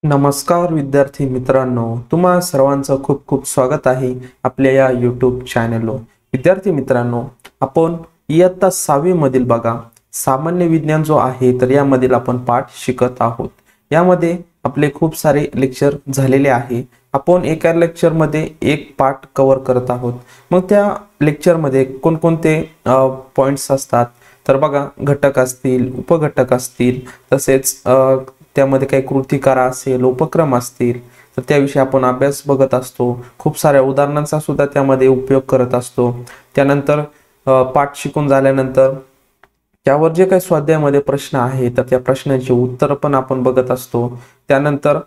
नमस्कार विद्यार्थी मित्रांनो, तुम्हा सर्वांचं खूप खूप स्वागत आहे आपल्या या YouTube चॅनलवर। विद्यार्थी मित्रांनो, आपण इयत्ता 6वी मधील बघा सामान्य विज्ञान जो आहे तर यामधील आपण पाठ शिकत आहोत। यामध्ये आपले खूप सारे लेक्चर झालेले आहे। आपण एका लेक्चर मध्ये एक पाठ कव्हर करत आहोत। मग त्या लेक्चर मध्ये कोणकोणते पॉइंट्स असतात तर बघा, घटक असतील, उपघटक असतील, तसेच त्यामध्ये काही कृती करा असेल, उपक्रम असतील तर त्याविषयी आपण अभ्यास बघत असतो। खूप साऱ्या उदाहरणांचा सुद्धा त्यामध्ये उपयोग करत असतो। त्यानंतर पाठ शिकून झाल्यानंतर त्यावर जे काही स्वाध्यायामध्ये प्रश्न आहे तर त्या प्रश्नांची उत्तर पण आपण बघत असतो। त्यानंतर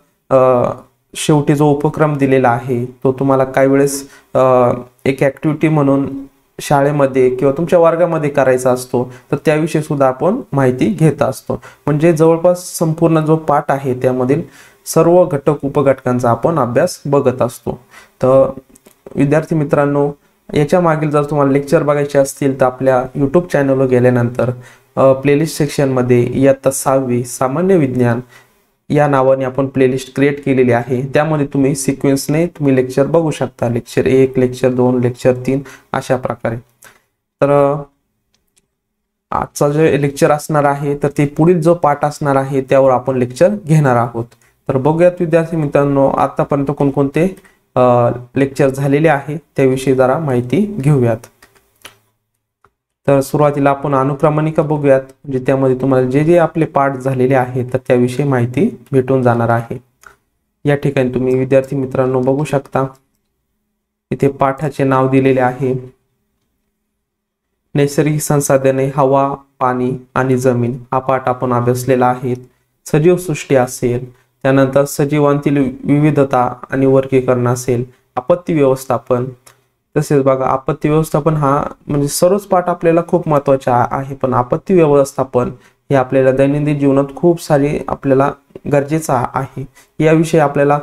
शेवटी जो उपक्रम दिलेला आहे तो तुम्हाला काही वेळेस एक ऍक्टिव्हिटी म्हणून शाळेमध्ये किंवा तुमच्या वर्गामध्ये करायचा असतो, तर त्याविषयी सुद्धा आपण माहिती घेत असतो। म्हणजे जवळपास संपूर्ण जो पाठ आहे त्यामधील सर्व घटक उपघटकांचा आपण अभ्यास बघत असतो। तर विद्यार्थी मित्रांनो, याच्या मागील जर तुम्हाला लेक्चर बघायचे असतील तर आपल्या YouTube चॅनलवर गेल्यानंतर प्लेलिस्ट सेक्शन मध्ये इयत्ता 6वी सामान्य विज्ञान या नावाने आपण प्लेलिस्ट क्रिएट केलेली आहे। त्यामध्ये तुम्ही सिक्वेन्सने तुम्ही लेक्चर बघू शकता, लेक्चर 1, लेक्चर 2, लेक्चर 3 अशा प्रकारे। तर आजचा जे लेक्चर असणार आहे तर ते पुढील जो पाठ असणार आहे त्यावर आपण लेक्चर घेणार आहोत। तर बघूयात विद्यार्थी मित्रांनो, आतापर्यंत कोणकोणते लेक्चर झालेले आहे त्याविषयी जरा माहिती घेऊयात। तर सुरुवातीला आपण अनुक्रमणिका बघूयात, म्हणजे त्यामध्ये तुम्हाला जे जे आपले पाठ झालेले आहेत तर त्याविषयी माहिती भेटून जाणार आहे। या ठिकाणी तुम्ही विद्यार्थी मित्रांनो बघू शकता, इथे पाठाचे नाव दिलेले आहे। नैसर्गिक संसाधने, हवा, पाणी आणि जमीन हा पाठ आपण अभ्यासलेला आहे। सजीव सृष्टी असेल, त्यानंतर सजीवांतील विविधता आणि वर्गीकरण असेल, आपत्ती व्यवस्थापन, तसेच बघा आपत्ती व्यवस्थापन हा म्हणजे सर्वच पाठ आपल्याला खूप महत्त्वाचा आहे, पण आपत्ती व्यवस्थापन हे आपल्याला दैनंदिन जीवनात खूप सारे आपल्याला गरजेचं आहे। याविषयी आपल्याला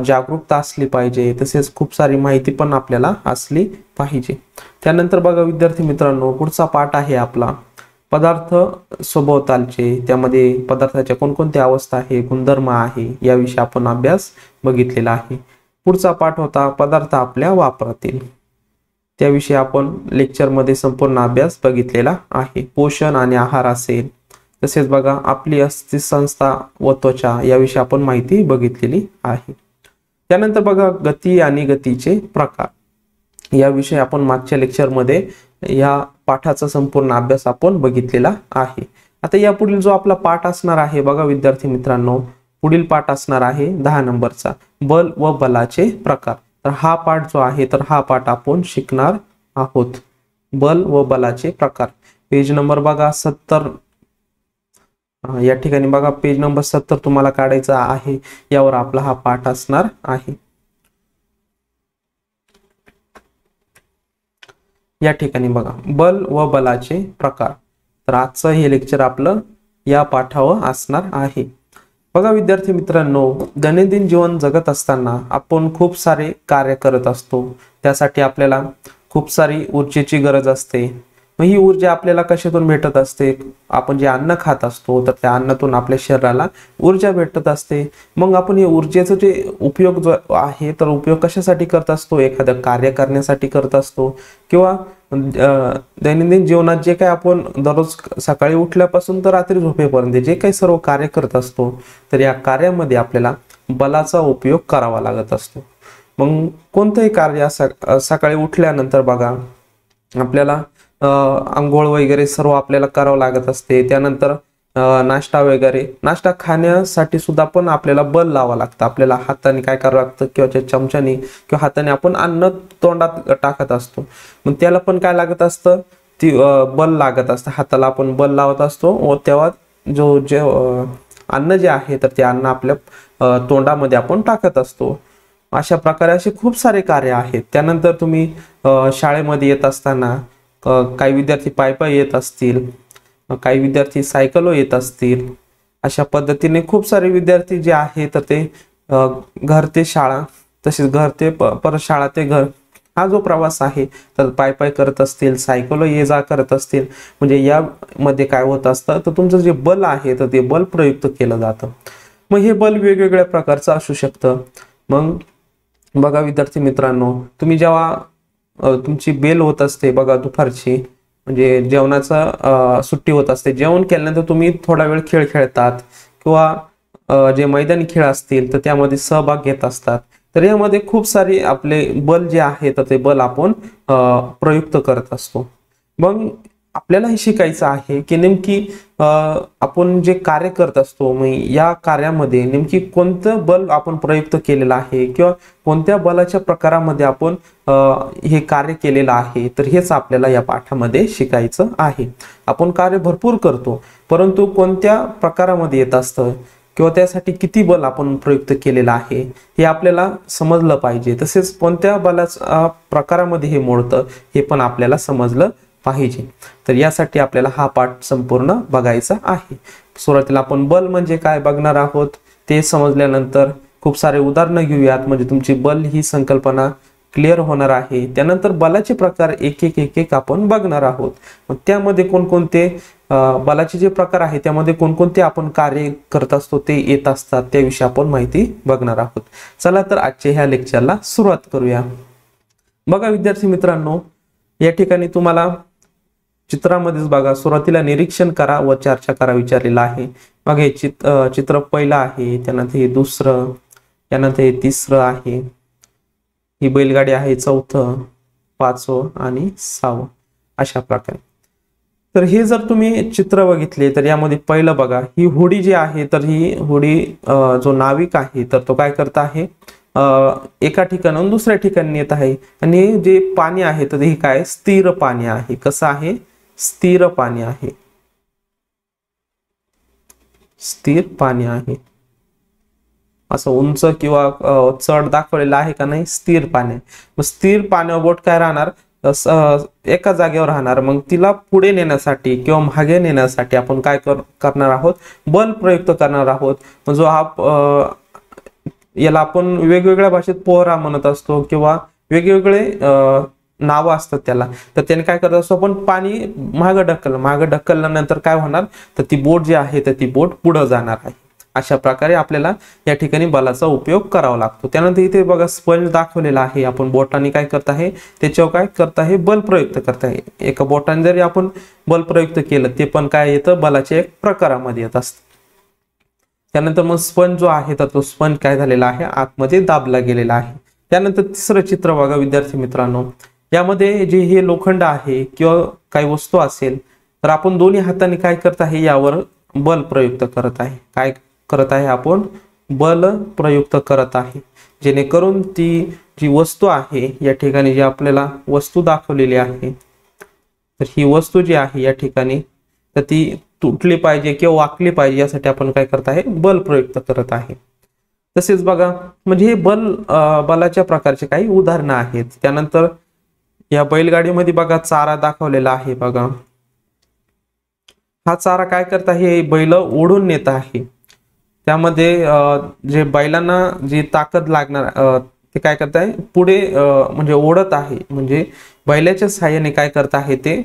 जागरूकता असली पाहिजे, तसेच खूप सारी माहिती पण आपल्याला असली पाहिजे। त्यानंतर बघा विद्यार्थी मित्रांनो, पुढचा पाठ आहे आपला पदार्थ सभोवतालचे, त्यामध्ये पदार्थाच्या कोणकोणत्या अवस्था आहे, गुणधर्म आहे, याविषयी आपण अभ्यास बघितलेला आहे। पुढचा पाठ होता पदार्थ आपल्या वापरातील, त्याविषयी आपण लेक्चर मध्ये संपूर्ण अभ्यास बघितलेला आहे। पोषण आणि आहार असेल, तसेच बघा आपली अस्थिसंस्था व त्वचा याविषयी आपण माहिती बघितलेली आहे। त्यानंतर बघा गती आणि गतीचे प्रकार, याविषयी आपण मागच्या लेक्चर मध्ये या पाठाचा संपूर्ण अभ्यास आपण बघितलेला आहे। आता या पुढील जो आपला पाठ असणार आहे बघा विद्यार्थी मित्रांनो, पुढील पाठ असणार आहे 10 नंबरचा बल व बलाचे प्रकार। तर हा पाठ जो आहे तर हा पाठ आपण शिकणार आहोत, बल व बलाचे प्रकार। पेज नंबर बघा 70, या ठिकाणी बघा पेज नंबर 70 तुम्हाला काढायचा आहे, यावर आपला हा पाठ असणार आहे। या ठिकाणी बघा बल व बलाचे प्रकार, तर आजचं हे लेक्चर आपलं या पाठावर असणार आहे। बघा विद्यार्थी मित्रांनो, दैनंदिन जीवन जगत असताना आपण खूप सारे कार्य करत असतो, त्यासाठी आपल्याला खूप सारी ऊर्जेची गरज असते। मग ही ऊर्जा आपल्याला कशातून भेटत असते? आपण जे अन्न खात असतो तर त्या अन्नातून आपल्या शरीराला ऊर्जा भेटत असते। मग आपण हे ऊर्जेचा जे उपयोग जो आहे तर उपयोग कशासाठी करत असतो? एखादं कार्य करण्यासाठी करत असतो, किंवा दैनंदिन जीवनात जे काही आपण दररोज सकाळी उठल्यापासून तर रात्री झोपेपर्यंत जे काही सर्व कार्य करत असतो तर या कार्यामध्ये आपल्याला बलाचा उपयोग करावा लागत असतो। मग कोणतंही कार्य सकाळी उठल्यानंतर बघा आपल्याला अंघोळ वगैरे सर्व आपल्याला करावं लागत असते। त्यानंतर नाश्ता वगैरे, नाश्ता खाण्यासाठी सुद्धा पण आपल्याला बल लावावं लागतं। आपल्याला हाताने काय करावं लागतं, किंवा चमच्याने किंवा हाताने आपण अन्न तोंडात टाकत असतो, मग त्याला पण काय लागत असतं, ती बल लागत असतं। हाताला आपण बल लावत असतो व तेव्हा जे अन्न जे आहे तर ते अन्न आपल्या तोंडामध्ये आपण टाकत असतो। अशा प्रकारे असे खूप सारे कार्य आहेत। त्यानंतर तुम्ही शाळेमध्ये येत असताना काही विद्यार्थी पायी येत असतील, काही विद्यार्थी सायकलवर येत असतील। अशा पद्धतीने खूप सारे विद्यार्थी जे आहे तर ते घर ते शाळा, तसेच घर ते परत शाळा ते घर हा जो प्रवास आहे तर पायी करत असतील, सायकलवर ये जा करत असतील। म्हणजे यामध्ये काय होत असतं तर तुमचं जे बल आहे तर ते बल प्रयुक्त केलं जातं। मग हे बल वेगवेगळ्या प्रकारचं असू शकतं. मग बघा विद्यार्थी मित्रांनो, तुम्ही जेव्हा तुमची बेल होत असते बघा दुपारची, म्हणजे जेवणाचा सुट्टी होत असते, जेवण केल्यानंतर तुम्ही थोडा वेळ खेळ खेळतात किंवा जे मैदानी खेळ असतील तर त्यामध्ये सहभाग घेत असतात. तर यामध्ये खूप सारे आपले बल जे आहे तर ते बल आपण प्रयुक्त करत असतो. मग आपल्याला हे शिकायचं आहे की नेमकी आपण जे कार्य करत असतो मग या कार्यामध्ये नेमकी कोणतं बल आपण प्रयुक्त केलेलं आहे किंवा कोणत्या बलाच्या प्रकारामध्ये आपण हे कार्य केलेलं आहे, तर हेच आपल्याला या पाठामध्ये शिकायचं आहे. आपण कार्य भरपूर करतो, परंतु कोणत्या प्रकारामध्ये येत असतं किंवा त्यासाठी किती बल आपण प्रयुक्त केलेलं आहे हे आपल्याला समजलं पाहिजे. तसेच कोणत्या बलाच्या प्रकारामध्ये हे मोडतं हे पण आपल्याला समजलं पाहिजे. तर यासाठी आपल्याला हा पाठ संपूर्ण बघायचा आहे. सुरुवातीला आपण बल म्हणजे काय बघणार आहोत. ते समजल्यानंतर खूप सारे उदाहरणं घेऊयात, म्हणजे तुमची बल ही संकल्पना क्लिअर होणार आहे. त्यानंतर बलाचे प्रकार एक एक आपण बघणार आहोत. मग त्यामध्ये कोणकोणते बलाचे जे प्रकार आहे त्यामध्ये कोणकोणते आपण कार्य करत असतो ते येत असतात, त्याविषयी आपण माहिती बघणार आहोत. चला तर आजच्या ह्या लेक्चरला सुरुवात करूया. बघा विद्यार्थी मित्रांनो, या ठिकाणी तुम्हाला चित्रामध्येच बघा सुरुवातीला निरीक्षण करा व चर्चा करा विचारलेला आहे. मग हे चित्र पहिलं आहे, त्यानंतर हे दुसरं, त्यानंतर हे तिसरं आहे, ही बैलगाडी आहे चौथं, पाचवं आणि सहावं, अशा प्रकारे. तर हे जर तुम्ही चित्र बघितले तर यामध्ये पहिलं बघा, ही होडी जी आहे तर ही होडी जो नाविक आहे तर तो काय करत आहे, एका ठिकाणाहून दुसऱ्या ठिकाणी येत आहे. आणि जे पाणी आहे तर हे काय स्थिर पाणी आहे. कसं आहे, स्थिर पाणी आहे, स्थिर पाणी आहे. असं उंच किंवा चढ दाखवलेलं आहे का नाही, स्थिर पाणी. मग स्थिर पाण्यावर बोट काय राहणार, एका जागेवर राहणार. मग तिला पुढे नेण्यासाठी किंवा मागे नेण्यासाठी आपण काय करणार आहोत, बल प्रयुक्त करणार आहोत. जो हा याला आपण वेगवेगळ्या भाषेत पोहरा म्हणत असतो किंवा वेगवेगळे नावं असतात त्याला. तर त्याने काय करत असतो, आपण पाणी मागं ढकलल्यानंतर काय होणार, तर ती बोट जी आहे तर ती बोट पुढे जाणार आहे. अशा प्रकारे आपल्याला या ठिकाणी बलाचा उपयोग करावा लागतो. त्यानंतर इथे बघा स्पंज दाखवलेला आहे. आपण बोटाने काय करत आहे, त्याच्यावर काय करत आहे, बल प्रयुक्त करत आहे. एका बोटाने जरी आपण बल प्रयुक्त केलं ते पण काय येतं, बलाच्या एक प्रकारामध्ये येत असतं. त्यानंतर मग स्पंज जो आहे तर तो स्पंज काय झालेला आहे, आतमध्ये दाबला गेलेला आहे. त्यानंतर तिसरं चित्र बघा विद्यार्थी मित्रांनो, यामध्ये जे हे लोखंड आहे किंवा काही वस्तू असेल तर आपण दोन्ही हाताने काय करत आहे, यावर बल प्रयुक्त करत आहे. काय करत आहे, आपण बल प्रयुक्त करत आहे, जेणेकरून ती जी वस्तू आहे या ठिकाणी जी आपल्याला वस्तू दाखवलेली आहे तर ही वस्तू जी आहे या ठिकाणी तर ती तुटली पाहिजे किंवा वाकली पाहिजे, यासाठी आपण काय करत आहे, बल प्रयुक्त करत आहे. तसेच बघा म्हणजे हे बलाच्या प्रकारचे काही उदाहरणं आहेत. त्यानंतर या बैलगाडीमध्ये बघा चारा दाखवलेला आहे. बघा हा चारा काय करत आहे, बैल ओढून नेत आहे. त्यामध्ये जे बैलांना जी ताकद लागणार ते काय करत आहे, पुढे म्हणजे ओढत आहे. म्हणजे बैलाच्या साहाय्याने काय करत आहे, ते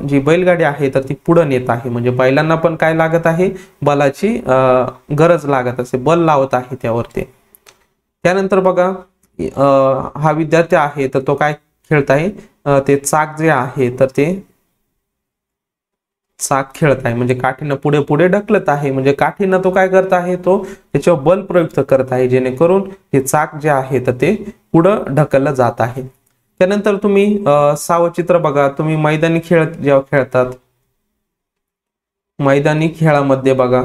जी बैलगाडी आहे तर ती पुढे नेत आहे. म्हणजे बैलांना पण काय लागत आहे, बलाची गरज लागत असे, बल लावत आहे त्यावरती. त्यानंतर बघा हा विद्यार्थी आहे तर तो काय खेळत आहे, ते चाक जे आहे तर ते चाक खेळत आहे. म्हणजे काठीनं पुढे पुढे ढकलत आहे. म्हणजे काठीनं तो काय करत आहे, तो त्याच्यावर बल प्रयुक्त करत आहे, जेणेकरून हे चाक जे आहे तर ते पुढं ढकललं जात आहे. त्यानंतर तुम्ही सहावं चित्र बघा, तुम्ही मैदानी खेळ जेव्हा खेळतात, मैदानी खेळामध्ये बघा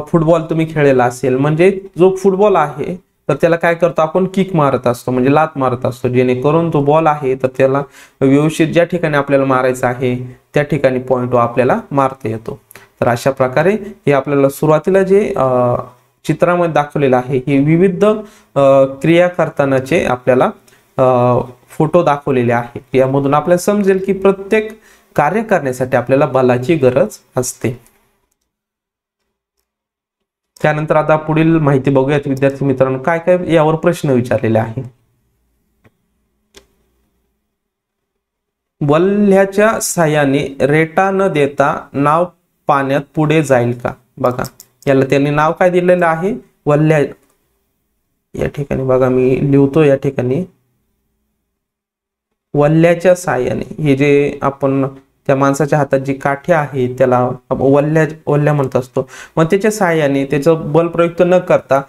फुटबॉल तुम्ही खेळलेला असेल, म्हणजे जो फुटबॉल आहे तर त्याला काय करतो, आपण किक मारत असतो, म्हणजे लात मारत असतो, जेणेकरून तो बॉल आहे तर त्याला व्यवस्थित ज्या ठिकाणी आपल्याला मारायचा आहे त्या ठिकाणी पॉइंट आपल्याला मारता येतो. तर अशा प्रकारे हे आपल्याला सुरुवातीला जे चित्रामध्ये दाखवलेलं आहे हे विविध क्रिया करतानाचे आपल्याला फोटो दाखवलेले आहे. यामधून आपल्याला समजेल की प्रत्येक कार्य करण्यासाठी आपल्याला बलाची गरज असते. त्यानंतर आता पुढील माहिती बघूयात विद्यार्थी मित्रांनो, काय काय यावर प्रश्न विचारलेले आहे. वल्ह्याच्या साह्याने रेटा न देता नाव पाण्यात पुढे जाईल का. बघा याला त्यांनी नाव काय दिलेलं आहे? वल्ल्या. या ठिकाणी बघा मी लिहितो या ठिकाणी वल्ल्याच्या साहाय्याने. हे जे आपण त्या माणसाच्या हातात जी काठी आहे त्याला वल्ल्या म्हणत असतो. मग त्याच्या साहाय्याने त्याचं बल प्रयुक्त न करता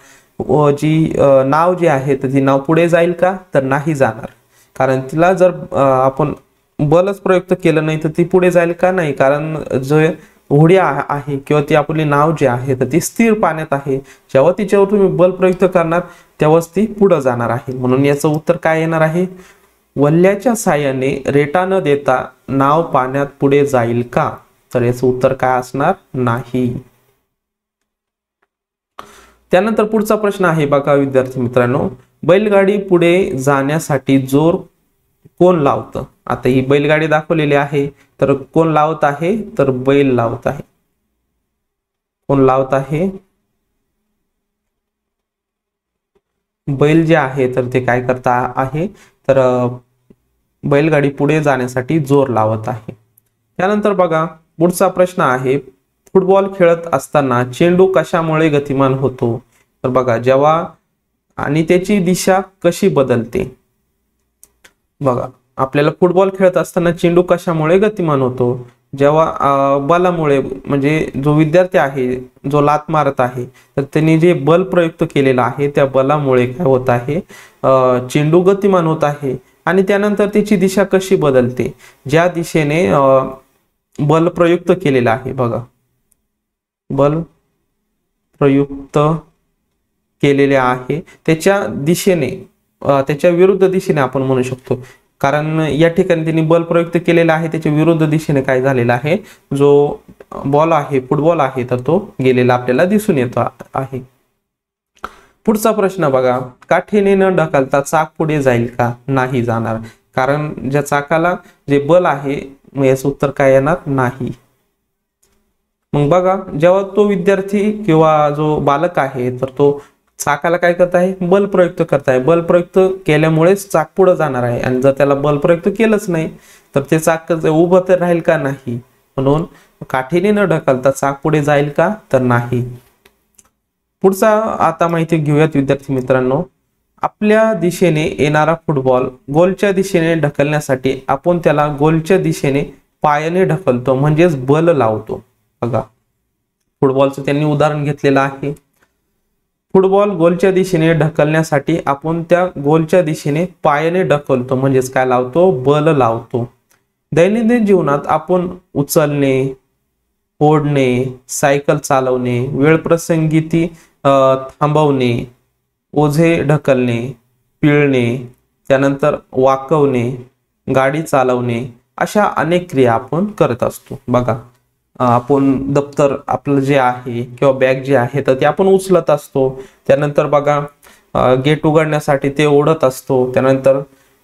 जी नाव जी आहे तर ती नाव पुढे जाईल का? तर नाही जाणार. कारण तिला जर आपण बलच प्रयुक्त केलं नाही तर ती पुढे जाईल का? नाही. कारण जो होडी आहे किंवा ती आपली नाव जी आहे तर ती स्थिर पाण्यात आहे. जेव्हा तिच्यावर तुम्ही बल प्रयुक्त करणार तेव्हाच ती पुढे जाणार आहे. म्हणून याचं उत्तर काय येणार आहे? वल्ल्याच्या साहाय्याने रेटा न देता नाव पाण्यात पुढे जाईल का? तर याचं उत्तर काय असणार? नाही. त्यानंतर पुढचा प्रश्न आहे बघा विद्यार्थी मित्रांनो, बैलगाडी पुढे जाण्यासाठी जोर कोण लावतं? आता ही बैलगाडी दाखवलेली आहे तर कोण लावत आहे? तर बैल लावत आहे. कोण लावत आहे? बैल जे आहे तर ते काय करता आहे? तर बैलगाडी पुढे जाण्यासाठी जोर लावत आहे. त्यानंतर बघा पुढचा प्रश्न आहे, फुटबॉल खेळत असताना चेंडू कशामुळे गतिमान होतो? तर बघा जेव्हा आणि त्याची दिशा कशी बदलते? बघा आपल्याला फुटबॉल खेळत असताना चेंडू कशामुळे गतिमान होतो? जेव्हा बलामुळे, म्हणजे जो विद्यार्थी आहे जो लात मारत आहे तर त्यांनी जे बल प्रयुक्त केलेलं आहे त्या बलामुळे काय होत आहे? चेंडू गतिमान होत आहे. आणि त्यानंतर त्याची दिशा कशी बदलते? ज्या दिशेने बल प्रयुक्त केलेलं आहे, बघा बल प्रयुक्त केलेले आहे त्याच्या दिशेने, त्याच्या विरुद्ध दिशेने आपण म्हणू शकतो. कारण या ठिकाणी त्यांनी बल प्रयुक्त केलेला आहे त्याच्या विरुद्ध दिशेने काय झालेला आहे? जो बॉल आहे, फुटबॉल आहे तर तो गेलेला आपल्याला दिसून येतो आहे. पुढचा प्रश्न बघा, काठीने न ढकलता चाक पुढे जाईल का? नाही जाणार. कारण ज्या चाकाला जे बल आहे मग याचं उत्तर काय येणार? नाही. मग बघा जेव्हा तो विद्यार्थी किंवा जो बालक आहे तर तो चाकाला काय करत आहे? बल प्रयुक्त करत आहे. बल प्रयुक्त केल्यामुळेच चाक पुढे जाणार आहे. आणि जर त्याला बल प्रयुक्त केलंच नाही तर ते चाक उभं तर राहील का? नाही. म्हणून काठीने न ढकलता चाक पुढे जाईल का? तर नाही. पुढचा आता माहिती घेऊयात विद्यार्थी मित्रांनो, आपल्या दिशेने येणारा फुटबॉल गोलच्या दिशेने ढकलण्यासाठी आपण त्याला गोलच्या दिशेने पायाने ढकलतो म्हणजेच बल लावतो. बघा फुटबॉलचं त्यांनी उदाहरण घेतलेलं आहे. फुटबॉल गोलच्या दिशेने ढकलण्यासाठी आपण त्या गोलच्या दिशेने पायाने ढकलतो म्हणजेच काय लावतो? बल लावतो. दैनंदिन जीवनात आपण उचलणे, ओढणे, सायकल चालवणे, वेळप्रसंगी ती थांबवणे, ओझे ढकलणे, पिळणे, त्यानंतर वाकवणे, गाडी चालवणे अशा अनेक क्रिया आपण करत असतो. बघा आपण दप्तर आपलं जे आहे किंवा बॅग जे आहे तर ते आपण उचलत असतो. त्यानंतर बघा गेट उघडण्यासाठी ते ओढत असतो. त्यानंतर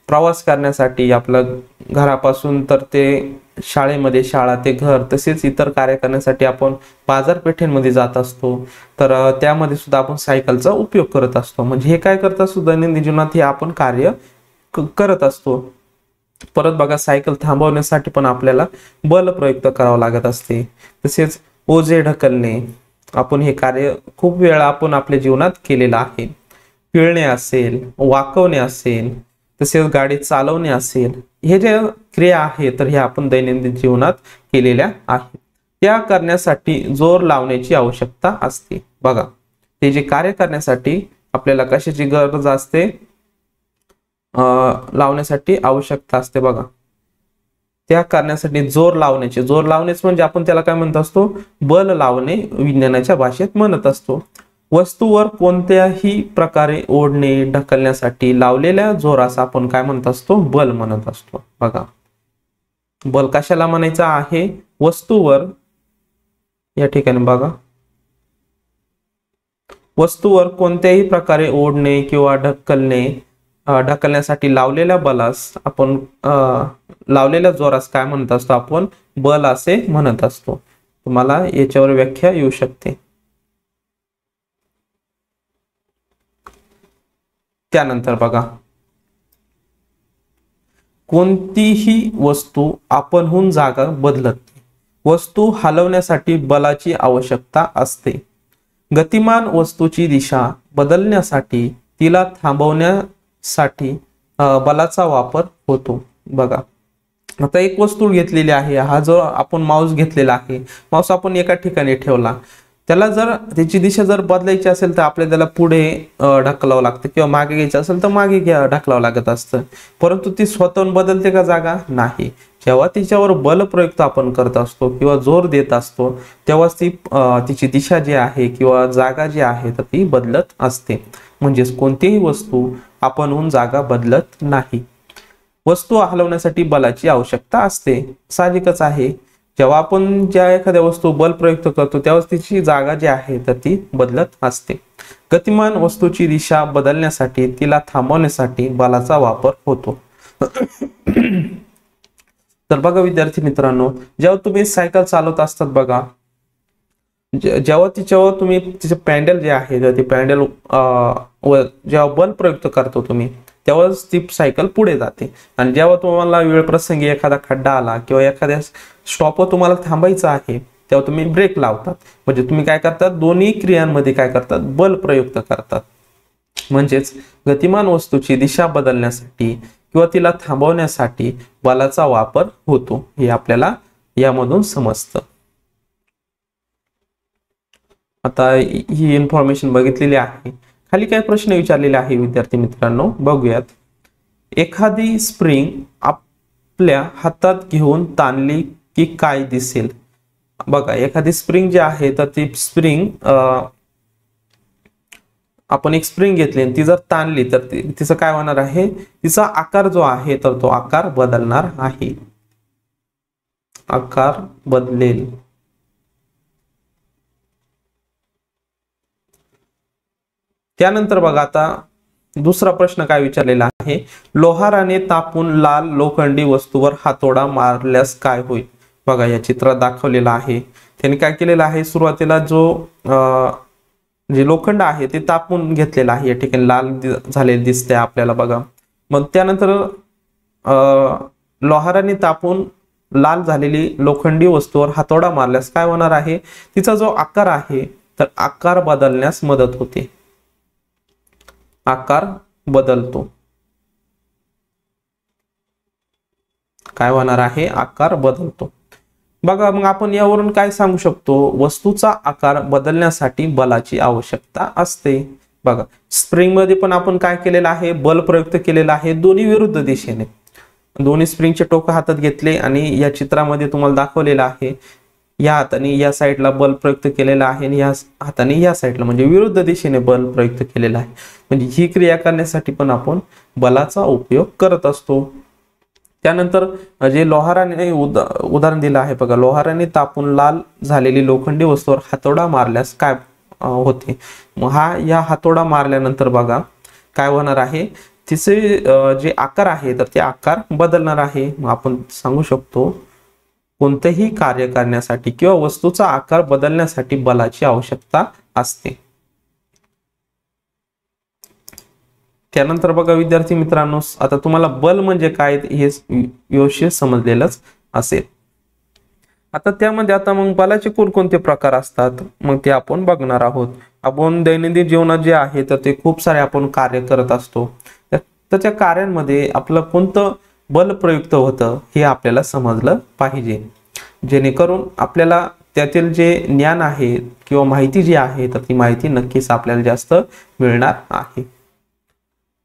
प्रवास करण्यासाठी आपलं घरापासून तर ते शाळेमध्ये, शाळा ते घर, तसेच इतर कार्य करण्यासाठी आपण बाजारपेठेमध्ये जात असतो तर त्यामध्ये सुद्धा आपण सायकलचा उपयोग करत असतो. म्हणजे हे काय करत असतो? दैनंदिन जीवनात हे आपण कार्य करत असतो. परत बघा सायकल थांबवण्यासाठी पण आपल्याला बल प्रयुक्त करावं लागत असते. तसेच ओझे ढकलणे, आपण हे कार्य खूप वेळा आपण आपल्या जीवनात केलेलं आहे. पिळणे असेल, वाकवणे असेल, तसेच गाडी चालवणे असेल, हे जे क्रिया आहे तर हे आपण दैनंदिन जीवनात केलेल्या आहेत. त्या करण्यासाठी जोर लावण्याची आवश्यकता असते. बघा ते जे कार्य करण्यासाठी आपल्याला कशाची गरज असते? लावण्यासाठी आवश्यकता असते. बघा त्या करण्यासाठी जोर लावण्याचे, जोर लावणेच म्हणजे आपण त्याला काय म्हणत असतो? बल लावणे विज्ञानाच्या भाषेत म्हणत असतो. वस्तूवर कोणत्याही प्रकारे ओढणे, ढकलण्यासाठी लावलेल्या जोरास आपण काय म्हणत असतो? बल म्हणत असतो. बघा बल कशाला म्हणायचं आहे? वस्तूवर, या ठिकाणी बघा वस्तूवर कोणत्याही प्रकारे ओढणे किंवा ढकलण्यासाठी लावलेल्या बलास आपण लावलेल्या जोरास काय म्हणत असतो? आपण बल असे म्हणत असतो. तुम्हाला याच्यावर व्याख्या येऊ शकते. त्यानंतर बघा कोणतीही वस्तू आपणहून जागा बदलत नाही. वस्तू हलवण्यासाठी बलाची आवश्यकता असते. गतिमान वस्तूची दिशा बदलण्यासाठी तिला थांबवण्यासाठी बलाचा वापर होतो। बघा, आता एक वस्तू घेतलेली आहे, हा जो आपण माऊस घेतलेला आहे, माऊस आपण एका ठिकाणी ठेवला, त्याला जर त्याची दिशा जर बदलायची असेल तर आपल्याला त्याला पुढे ढकलावं लागतं किंवा मागे घ्यायचं असेल तर मागे ढकलावं लागत असतं, परंतु ती स्वतःहून बदलते का जागा? नाही। जेव्हा तिच्यावर बल प्रयुक्त आपण करत असतो किंवा जोर देत असतो तेव्हाच तिची दिशा जी आहे किंवा जागा जी आहे तर ती बदलत असते। म्हणजेच कोणतीही वस्तू आपणहून जागा बदलत नाही। वस्तू हलवण्यासाठी बलाची आवश्यकता असते, साहजिकच आहे। जेव्हा आपण एखाद्या वस्तू बल प्रयुक्त करतो तेव्हा तिची जागा जी आहे तर ती बदलत असते। गतिमान वस्तूची दिशा बदलण्यासाठी तिला थांबवण्यासाठी बलाचा वापर होतो। तर बघा विद्यार्थी मित्रांनो, जेव्हा तुम्ही सायकल चालवत असतात बघा, जेव्हा तिच्यावर तुम्ही तिचे पॅन्डल जे आहे तर ते पॅन्डल जेव्हा बल प्रयुक्त करतो तुम्ही तेव्हाच ती सायकल पुढे जाते, आणि जेव्हा तुम्हाला वेळ प्रसंगी एखादा खड्डा आला किंवा एखाद्या स्टॉपवर तुम्हाला थांबायचं आहे तेव्हा तुम्ही ब्रेक लावतात। म्हणजे तुम्ही काय करतात, दोन्ही क्रियांमध्ये काय करतात, बल प्रयुक्त करतात। म्हणजेच गतिमान वस्तूची दिशा बदलण्यासाठी किंवा तिला थांबवण्यासाठी बलाचा वापर होतो, हे आपल्याला यामधून समजतं। आता ही इन्फॉर्मेशन बघितलेली आहे। खाली काय प्रश्न विचारलेले आहे विद्यार्थी मित्रांनो, बघूयात। एखादी स्प्रिंग आपल्या हातात घेऊन ताणली की काय दिसेल? बघा, एखादी स्प्रिंग जी आहे तर ती स्प्रिंग आपण एक स्प्रिंग घेतली आणि ती जर ताणली तर तिचं काय होणार आहे, तिचा आकार जो आहे तर तो आकार बदलणार आहे, आकार बदलेल। त्यानंतर बघा, आता दुसरा प्रश्न काय विचारलेला आहे, लोहाराने तापून लाल लोखंडी वस्तूवर हातोडा मारल्यास काय होईल? बघा, या चित्रात दाखवलेला आहे, त्यांनी काय केलेलं आहे, सुरुवातीला जे लोखंड आहे ते तापून घेतलेलं आहे, या ठिकाणी लाल झालेले दिसते आपल्याला बघा। मग त्यानंतर लोहाराने तापून लाल झालेली लोखंडी वस्तूवर हातोडा मारल्यास काय होणार आहे, तिचा जो आकार आहे तर आकार बदलण्यास मदत होते, आकार बदलतो। काय होणार आहे, आकार बदलतो। बघा, मग आपण यावरून काय सांगू शकतो, वस्तूचा आकार बदलण्यासाठी बलाची आवश्यकता असते। बघा, स्प्रिंग मध्ये पण आपण काय केलेलं आहे, बल प्रयुक्त केलेला आहे, दोन्ही विरुद्ध दिशेने। दोन्ही स्प्रिंगचे टोक हातात घेतले आणि या चित्रामध्ये तुम्हाला दाखवलेलं आहे, या हाताने या साईडला बल प्रयुक्त केलेला आहे आणि या हाताने या साईडला, म्हणजे विरुद्ध दिशेने बल प्रयुक्त केलेला आहे। म्हणजे ही क्रिया करण्यासाठी पण आपण बलाचा उपयोग करत असतो। त्यानंतर जे लोहाराने उदाहरण दिलं आहे बघा, लोहाराने तापून लाल झालेली लोखंडी वस्तूवर हातोडा मारल्यास काय होते? मग या हातोडा मारल्यानंतर बघा काय होणार आहे, तिचे जे आकार आहे तर ते आकार बदलणार आहे। मग आपण सांगू शकतो कोणतेही कार्य करण्यासाठी किंवा वस्तूचा आकार बदलण्यासाठी बलाची आवश्यकता असते। त्यानंतर बघा विद्यार्थी मित्रांनो, आता तुम्हाला बल म्हणजे काय हे व्यवस्थित समजलेलंच असेल। आता त्यामध्ये आता मग बलाचे कोणकोणते प्रकार असतात मग ते आपण बघणार आहोत। आपण दैनंदिन जीवनात जे आहे तर ते खूप सारे आपण कार्य करत असतो, तर त्या कार्यांमध्ये आपलं कोणतं बल प्रयुक्त होतं हे आपल्याला समजलं पाहिजे, जेणेकरून आपल्याला त्यातील जे ज्ञान आहे किंवा माहिती जी आहे तर ती माहिती नक्कीच आपल्याला जास्त मिळणार आहे।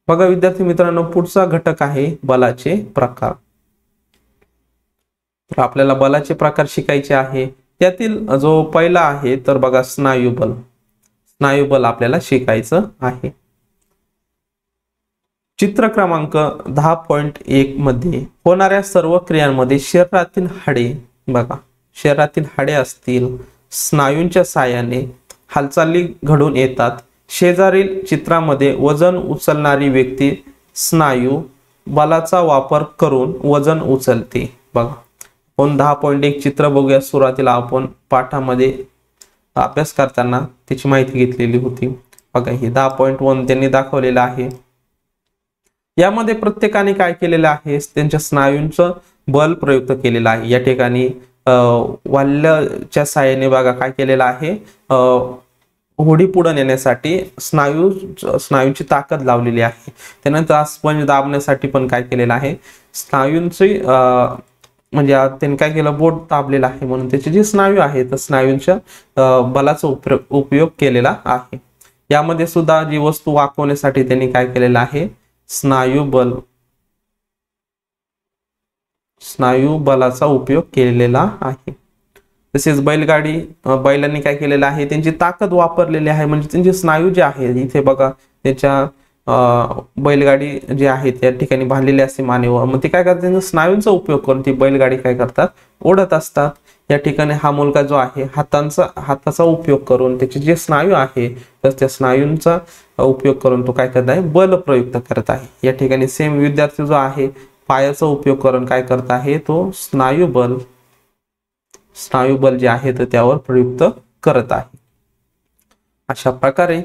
बघा विद्यार्थी मित्रांनो, पुढचा घटक आहे बलाचे प्रकार। तर आपल्याला बलाचे प्रकार शिकायचे आहे। त्यातील जो पहिला आहे तर बघा स्नायुबल, स्नायुबल आपल्याला शिकायचं आहे। चित्र क्रमांक 10.1 मध्ये होणाऱ्या सर्व क्रियांमध्ये शरीरातील हाडे, बघा शरीरातील हाडे असतील स्नायूंच्या साहाय्याने हालचाली घडून येतात। शेजारील चित्रामध्ये वजन उचलणारी व्यक्ती स्नायू बलाचा वापर करून वजन उचलते। बघा, आपण 10.1 चित्र बघूया। सुरुवातीला आपण पाठामध्ये अभ्यास करताना त्याची माहिती घेतलेली होती। बघा, हे 10.1 त्यांनी दाखवलेलं आहे। यामध्ये प्रत्येकाने काय केलेलं आहे, त्यांच्या स्नायूंचं बल प्रयुक्त केलेलं आहे। या ठिकाणी वाल्यच्या साहाय्याने बघा काय केलेलं आहे, होडी पुढे नेण्यासाठी स्नायूंची ताकद लावलेली आहे. त्यानंतर स्पंज दाबण्यासाठी पण काय केलेलं आहे, स्नायूंची म्हणजे त्यांनी काय केलं, बोट दाबलेला आहे म्हणून त्याचे जे स्नायू आहेत तर स्नायूंच्या बलाचा उपयोग केलेला आहे. यामध्ये सुद्धा जी वस्तू वाकवण्यासाठी त्यांनी काय केलेलं आहे, स्नायू बलाचा उपयोग केलेला आहे. तसेच बैलांनी काय केलेलं आहे, त्यांची ताकद वापरलेली आहे. म्हणजे त्यांचे स्नायू जे आहेत इथे बघा, त्याच्या बैलगाडी जी आहे त्या ठिकाणी बांधलेली असते मानेवर. मग ते काय करतात, त्यांच्या स्नायूंचा उपयोग करून ती बैलगाडी काय करतात, ओढत असतात. या ठिकाणी हा मुलगा जो आहे हाताचा उपयोग करून त्याचे जे स्नायू आहे तर त्या स्नायूंचा उपयोग करून तो काय करत आहे, बल प्रयुक्त करत आहे. या ठिकाणी सेम विद्यार्थी जो आहे पायाचा उपयोग करून काय करत आहे, तो स्नायू बल जे आहे तर त्यावर प्रयुक्त करत आहे. अशा प्रकारे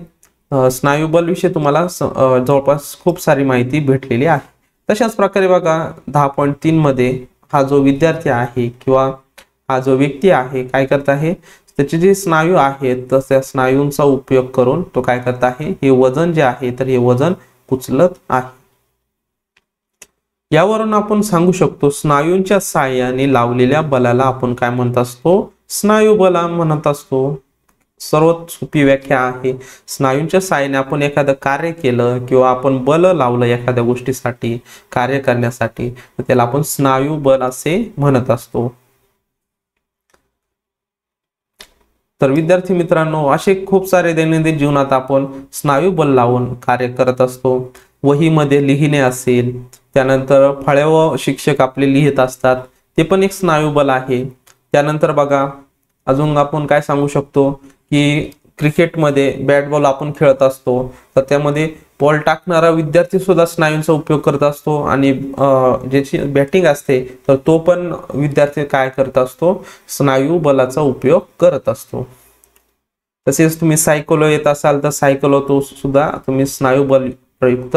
स्नायू बल विषयी तुम्हाला जवळपास खूप सारी माहिती भेटलेली आहे. तशाच प्रकारे बघा 10.3 मध्ये हा जो विद्यार्थी आहे किंवा हा जो व्यक्ती आहे काय करत आहे, त्याचे जे स्नायू आहेत तर त्या स्नायूंचा उपयोग करून तो काय करत आहे, हे वजन जे आहे तर हे वजन उचलत आहे. यावरून आपण सांगू शकतो स्नायूंच्या साहाय्याने लावलेल्या बलाला आपण काय म्हणत असतो, स्नायू बल म्हणत असतो. सर्वात सोपी व्याख्या आहे. स्नायूंच्या साहाय्याने आपण एखादं कार्य केलं किंवा आपण बल लावलं एखाद्या गोष्टीसाठी, कार्य करण्यासाठी, तर त्याला आपण स्नायू बल असे म्हणत असतो. तर विद्यार्थी मित्रांनो, असे खूप सारे दैनंदिन जीवनात आपण स्नायू बल लावून कार्य करत असतो. वहीमध्ये लिहिणे असेल, त्यानंतर फळ्यावर शिक्षक आपले लिहित असतात, ते पण एक स्नायू बल आहे. त्यानंतर बघा अजून आपण काय सांगू शकतो की क्रिकेटमध्ये बॅट बॉल आपण खेळत असतो तर त्यामध्ये बॉल टाकणारा विद्यार्थी सुद्धा स्नायूंचा उपयोग करत असतो आणि ज्याची बॅटिंग असते तर तो पण विद्यार्थी काय करत असतो, स्नायू बलाचा उपयोग करत असतो. तसेच तुम्ही सायकल येत असाल तर सायकल तो सुद्धा तुम्ही स्नायू बल प्रयुक्त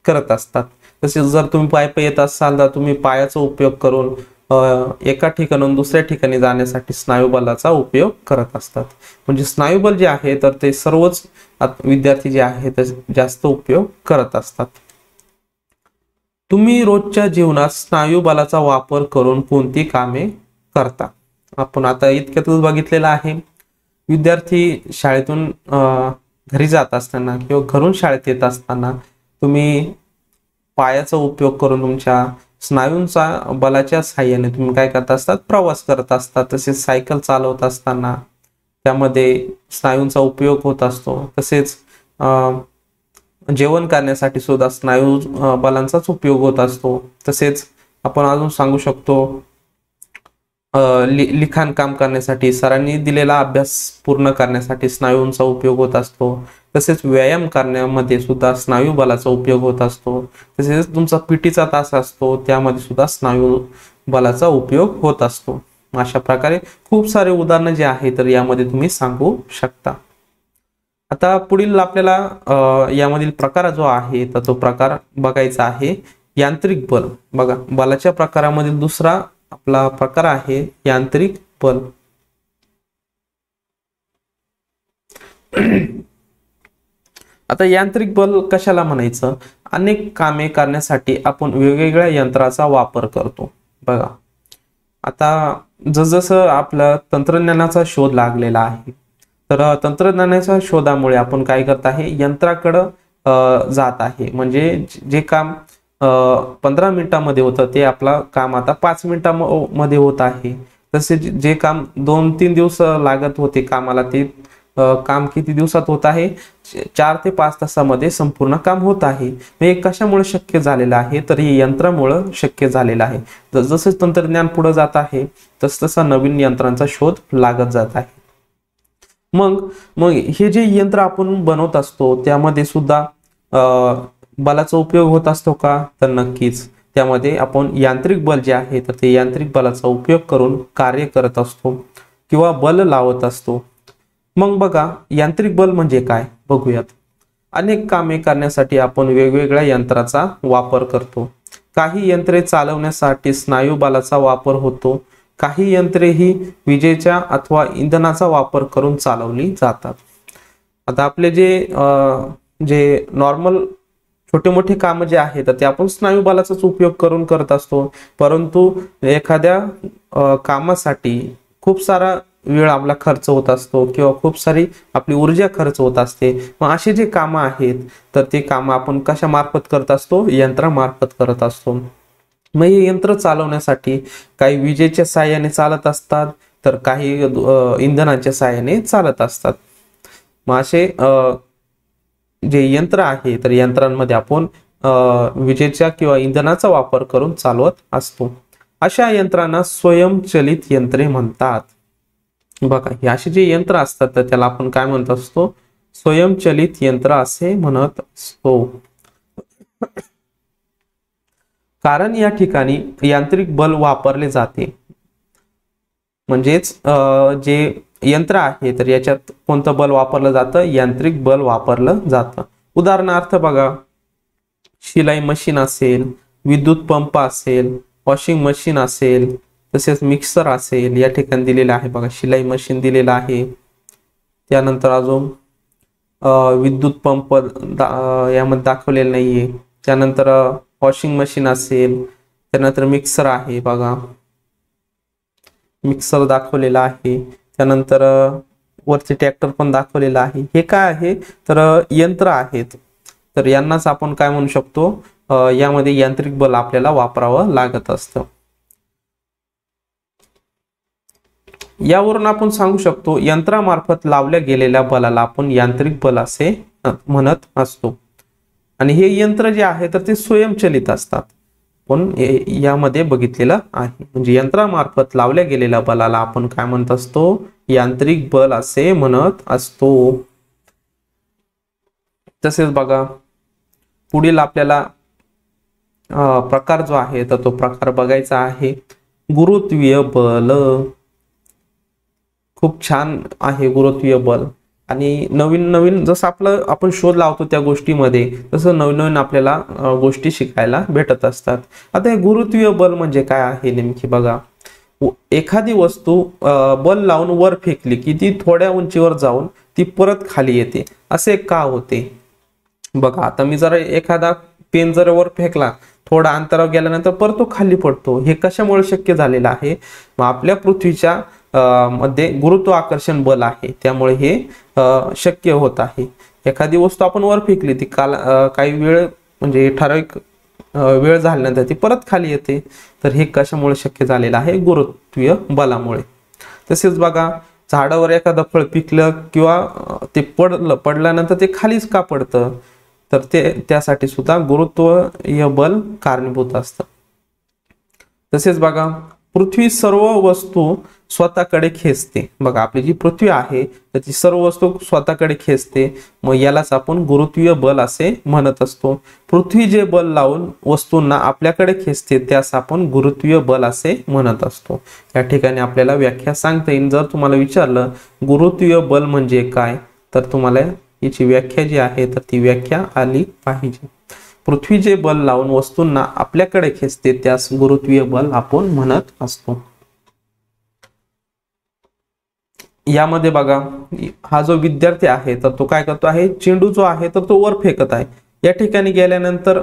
करत असतात. तसेच जर तुम्ही पायी येत असाल तर तुम्ही पायाचा उपयोग करून एका ठिकाणाहून दुसऱ्या ठिकाणी जाण्यासाठी स्नायू बलाचा उपयोग करत असतात. म्हणजे स्नायू बल जे आहे तर ते सर्वच विद्यार्थी जे आहे तर जास्त उपयोग करत असतात. तुम्ही रोजच्या जीवनात स्नायू बलाचा वापर करून कोणती कामे करता? आपण आता इतक्यातच बघितलेलं आहे. विद्यार्थी शाळेतून घरी जात असताना किंवा घरून शाळेत येत असताना तुम्ही पायाचा उपयोग करून तुमच्या स्नायूंचा बलाच्या साहाय्याने तुम्ही काय करत असतात, प्रवास करत असतात. तसेच सायकल चालवत असताना त्यामध्ये स्नायूंचा उपयोग होत असतो. तसेच जेवण करण्यासाठी सुद्धा स्नायू बलांचाच उपयोग होत असतो. तसेच आपण अजून सांगू शकतो लिखाण काम करण्यासाठी, सरांनी दिलेला अभ्यास पूर्ण करण्यासाठी स्नायूंचा उपयोग होत असतो. तसेच व्यायाम करण्यामध्ये सुद्धा स्नायू बलाचा उपयोग होत असतो. तसेच तुमचा पीटीचा तास असतो त्यामध्ये सुद्धा स्नायू बलाचा उपयोग होत असतो. अशा प्रकारे खूप सारे उदाहरण जे आहे तर यामध्ये तुम्ही सांगू शकता. आता पुढील आपल्याला यामधील प्रकार जो आहे तर तो प्रकार बघायचा आहे यांत्रिक बल. बघा बलाच्या प्रकारामधील दुसरा आपला प्रकार आहे यांत्रिक बल. आता यांत्रिक बल कशाला म्हणायचं, अनेक कामे करण्यासाठी आपण वेगवेगळ्या यंत्राचा वापर करतो. बघा आता जसजसं आपला तंत्रज्ञानाचा शोध लागलेला आहे तर तंत्रज्ञानाच्या शोधामुळे आपण काय करत आहे, यंत्राकडं जात आहे. म्हणजे जे काम 15 मिनिटांमध्ये होतं ते आपलं काम आता 5 मिनिटांमध्ये होत आहे. तसे जे काम 2-3 दिवस लागत होते कामाला ते काम किती दिवसात होत आहे, 4 ते 5 तासामध्ये संपूर्ण काम होत आहे. हे कशामुळे शक्य झालेलं आहे तर हे यंत्रामुळे शक्य झालेलं आहे. जसं तंत्रज्ञान पुढे जात आहे तसतसा नवीन यंत्रांचा शोध लागत जात आहे. मग हे जे यंत्र आपण बनवत असतो त्यामध्ये सुद्धा बलाचा उपयोग होत असतो का, तर नक्कीच त्यामध्ये आपण यांत्रिक बल जे आहे तर ते यांत्रिक बलाचा उपयोग करून कार्य करत असतो किंवा बल लावत असतो. मग बघा यांत्रिक बल म्हणजे काय बघूयात. अनेक कामे करण्यासाठी आपण वेगवेगळ्या यंत्राचा वापर करतो. काही यंत्रे चालवण्यासाठी स्नायू बलाचा वापर होतो. काही यंत्रे ही विजेच्या अथवा इंधनाचा वापर करून चालवली जातात. आता आपले जे नॉर्मल छोटे मोठे काम जे आहे तर ते आपण स्नायू बलाचाच उपयोग करून करत असतो, परंतु एखाद्या कामासाठी खूप सारा वेळ आपला खर्च होत असतो किंवा खूप सारी आपली ऊर्जा खर्च होत असते. मग असे जे कामं आहेत तर ते कामं आपण कशा मार्फत करत असतो, यंत्रामार्फत करत असतो. मग हे यंत्र चालवण्यासाठी काही विजेच्या साहाय्याने चालत असतात, तर काही इंधनाच्या साहाय्याने चालत असतात. मग असे जे यंत्र आहे तर यंत्रांमध्ये आपण विजेच्या किंवा इंधनाचा वापर करून चालवत असतो. अशा यंत्रांना स्वयंचलित यंत्रे म्हणतात. बघा, हे असे जे यंत्र असतात तर त्याला आपण काय म्हणत असतो, स्वयंचलित यंत्र असे म्हणत असतो. कारण या ठिकाणी यांत्रिक बल वापरले जाते. म्हणजेच जे यंत्र आहे तर याच्यात कोणतं बल वापरलं जातं, यांत्रिक बल वापरलं जातं. उदाहरणार्थ बघा, शिलाई मशीन असेल, विद्युत पंप असेल, वॉशिंग मशीन असेल, तसेच मिक्सर असेल. या ठिकाणी दिलेलं आहे बघा, शिलाई मशीन दिलेलं आहे. त्यानंतर अजून विद्युत पंप यामध्ये दाखवलेलं नाहीये. त्यानंतर वॉशिंग मशीन असेल, त्यानंतर मिक्सर आहे बघा, मिक्सर दाखवलेला आहे. त्यानंतर वरती ट्रॅक्टर पण दाखवलेला आहे. हे काय आहे तर यंत्र आहेत. तर यांनाच आपण काय म्हणू शकतो, यामध्ये यांत्रिक बल आपल्याला वापरावं लागत असतं. यावरून आपण सांगू शकतो यंत्रामार्फत लावल्या गेलेल्या बलाला आपण यांत्रिक बल असे म्हणत असतो. आणि हे यंत्र जे आहे तर ते स्वयंचलित असतात. पण यामध्ये बघितलेलं आहे, म्हणजे यंत्रामार्फत लावल्या गेलेल्या बलाला आपण काय म्हणत असतो, यांत्रिक बल असे म्हणत असतो. तसेच बघा, पुढील आपल्याला प्रकार जो आहे तर तो प्रकार बघायचा आहे, गुरुत्वीय बल. खूप छान आहे गुरुत्वीय बल. आणि नवीन नवीन जसं आपण शोध लावतो त्या गोष्टीमध्ये, तसं नवीन नवीन आपल्याला गोष्टी शिकायला भेटत असतात. आता हे गुरुत्वीय बल म्हणजे काय आहे नेमकी बघा, एखादी वस्तू बल लावून वर फेकली की ती थोड्या उंचीवर जाऊन ती परत खाली येते. असे का होते बघा, आता मी जरा एखादा पेन जर वर फेकला, थोडा अंतरावर गेल्यानंतर परत तो खाली पडतो. हे कशामुळे शक्य झालेलं आहे, मग आपल्या पृथ्वीच्या मध्ये गुरुत्वाकर्षण बल आहे, त्यामुळे हे शक्य होत आहे. एखादी वस्तू आपण वर फेकली, ती काही वेळ म्हणजे ठराविक वेळ झाल्यानंतर ती परत खाली येते. तर हे कशामुळे शक्य झालेलं आहे, गुरुत्वीय बलामुळे. तसेच बघा, झाडावर एखादं फळ पिकलं किंवा ते पडल्यानंतर ते खालीच का पडतं, तर त्यासाठी सुद्धा गुरुत्वीय बल कारणीभूत असतं. तसेच बघा, पृथ्वी सर्व वस्तू स्वतःकडे खेचते. बघा, आपली जी पृथ्वी आहे तर ती सर्व वस्तू स्वतःकडे खेचते. मग यालाच आपण गुरुत्वीय बल असे म्हणत असतो. पृथ्वी जे बल लावून वस्तूंना आपल्याकडे खेचते त्यास आपण गुरुत्वीय बल असे म्हणत असतो. या ठिकाणी आपल्याला व्याख्या सांगता येईल. जर तुम्हाला विचारलं गुरुत्वीय बल म्हणजे काय, तर तुम्हाला याची व्याख्या जी आहे तर ती व्याख्या आली पाहिजे. पृथ्वी जे बल लावून वस्तूंना आपल्याकडे खेचते त्यास गुरुत्वीय बल आपण म्हणत असतो. यामध्ये बघा, हा जो विद्यार्थी आहे तर तो काय करतो आहे, चेंडू जो आहे तर तो वर फेकत आहे. या ठिकाणी गेल्यानंतर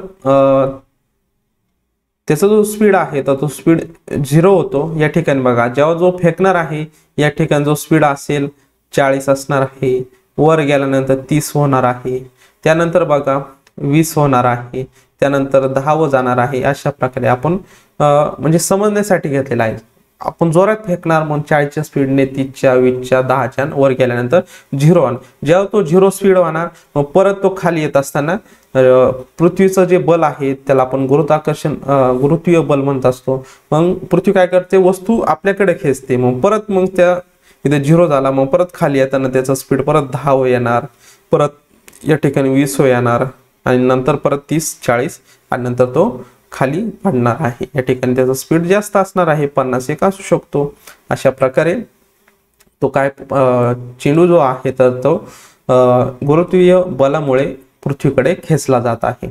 त्याचा जो स्पीड आहे तर तो स्पीड 0 होतो. या ठिकाणी बघा, जेव्हा जो फेकणार आहे या ठिकाणी जो स्पीड असेल 40 असणार आहे, वर गेल्यानंतर 30 होणार आहे, त्यानंतर बघा 20 होणार आहे, त्यानंतर 10 वर जाणार आहे. अशा प्रकारे आपण म्हणजे समजण्यासाठी घेतलेला आहे. आपण जोरात फेकणार, मग 40च्या स्पीडने 30च्या 20च्या 10च्या वर गेल्यानंतर 0 होणार. जेव्हा तो 0 स्पीड होणार, मग परत तो खाली येत असताना पृथ्वीचं जे बल आहे त्याला आपण गुरुत्वीय बल म्हणत असतो. मग पृथ्वी काय करते, वस्तू आपल्याकडे खेचते. मग परत त्या इथे 0 झाला, मग परत खाली येताना त्याचा स्पीड परत 10 वर येणार, परत या ठिकाणी 20 वर येणार, आणि नंतर परत 30 40 आणि नंतर तो खाली पडणार आहे. या ठिकाणी त्याचा स्पीड जास्त असणार आहे, 50 एक असू शकतो. अशा प्रकारे तो काय चेंडू जो आहे तर तो गुरुत्वीय बलामुळे पृथ्वीकडे खेचला जात आहे.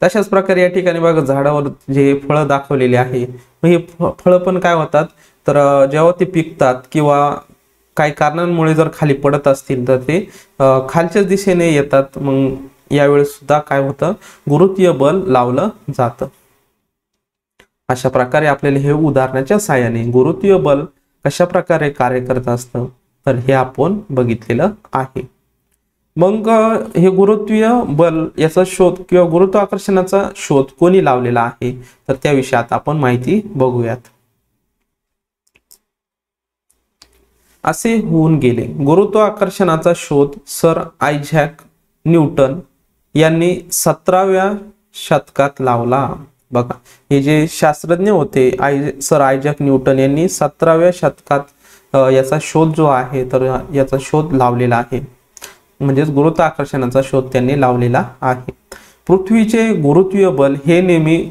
तशाच प्रकारे या ठिकाणी बघा, झाडावर जे फळं दाखवलेली आहे, मग हे फळं पण काय होतात तर जेव्हा ते पिकतात किंवा काही कारणांमुळे जर खाली पडत असतील तर ते खालच्या दिशेने येतात, मग यावेळेस सुद्धा काय होतं, गुरुत्वीय बल लावलं जातं। अशा प्रकारे आपल्याला हे उदाहरणाच्या साहाय्याने गुरुत्वीय बल कशा प्रकारे कार्य करत असतं तर हे आपण बघितलेलं आहे। मग हे गुरुत्वीय बल याचा शोध किंवा गुरुत्वाकर्षणाचा शोध कोणी लावलेला आहे तर त्या विषयात आपण माहिती बघूयात। असे होऊन गेले, गुरुत्वाकर्षणाचा शोध सर आयझॅक न्यूटन यांनी 17व्या शतकात लावला। बघा, हे जे शास्त्रज्ञ होते सर आयझॅक न्यूटन यांनी 17व्या शतकात याचा शोध जो आहे तर याचा शोध लावलेला आहे, म्हणजेच गुरुत्वाकर्षणाचा शोध त्यांनी लावलेला आहे। पृथ्वीचे गुरुत्वीय बल हे नेहमी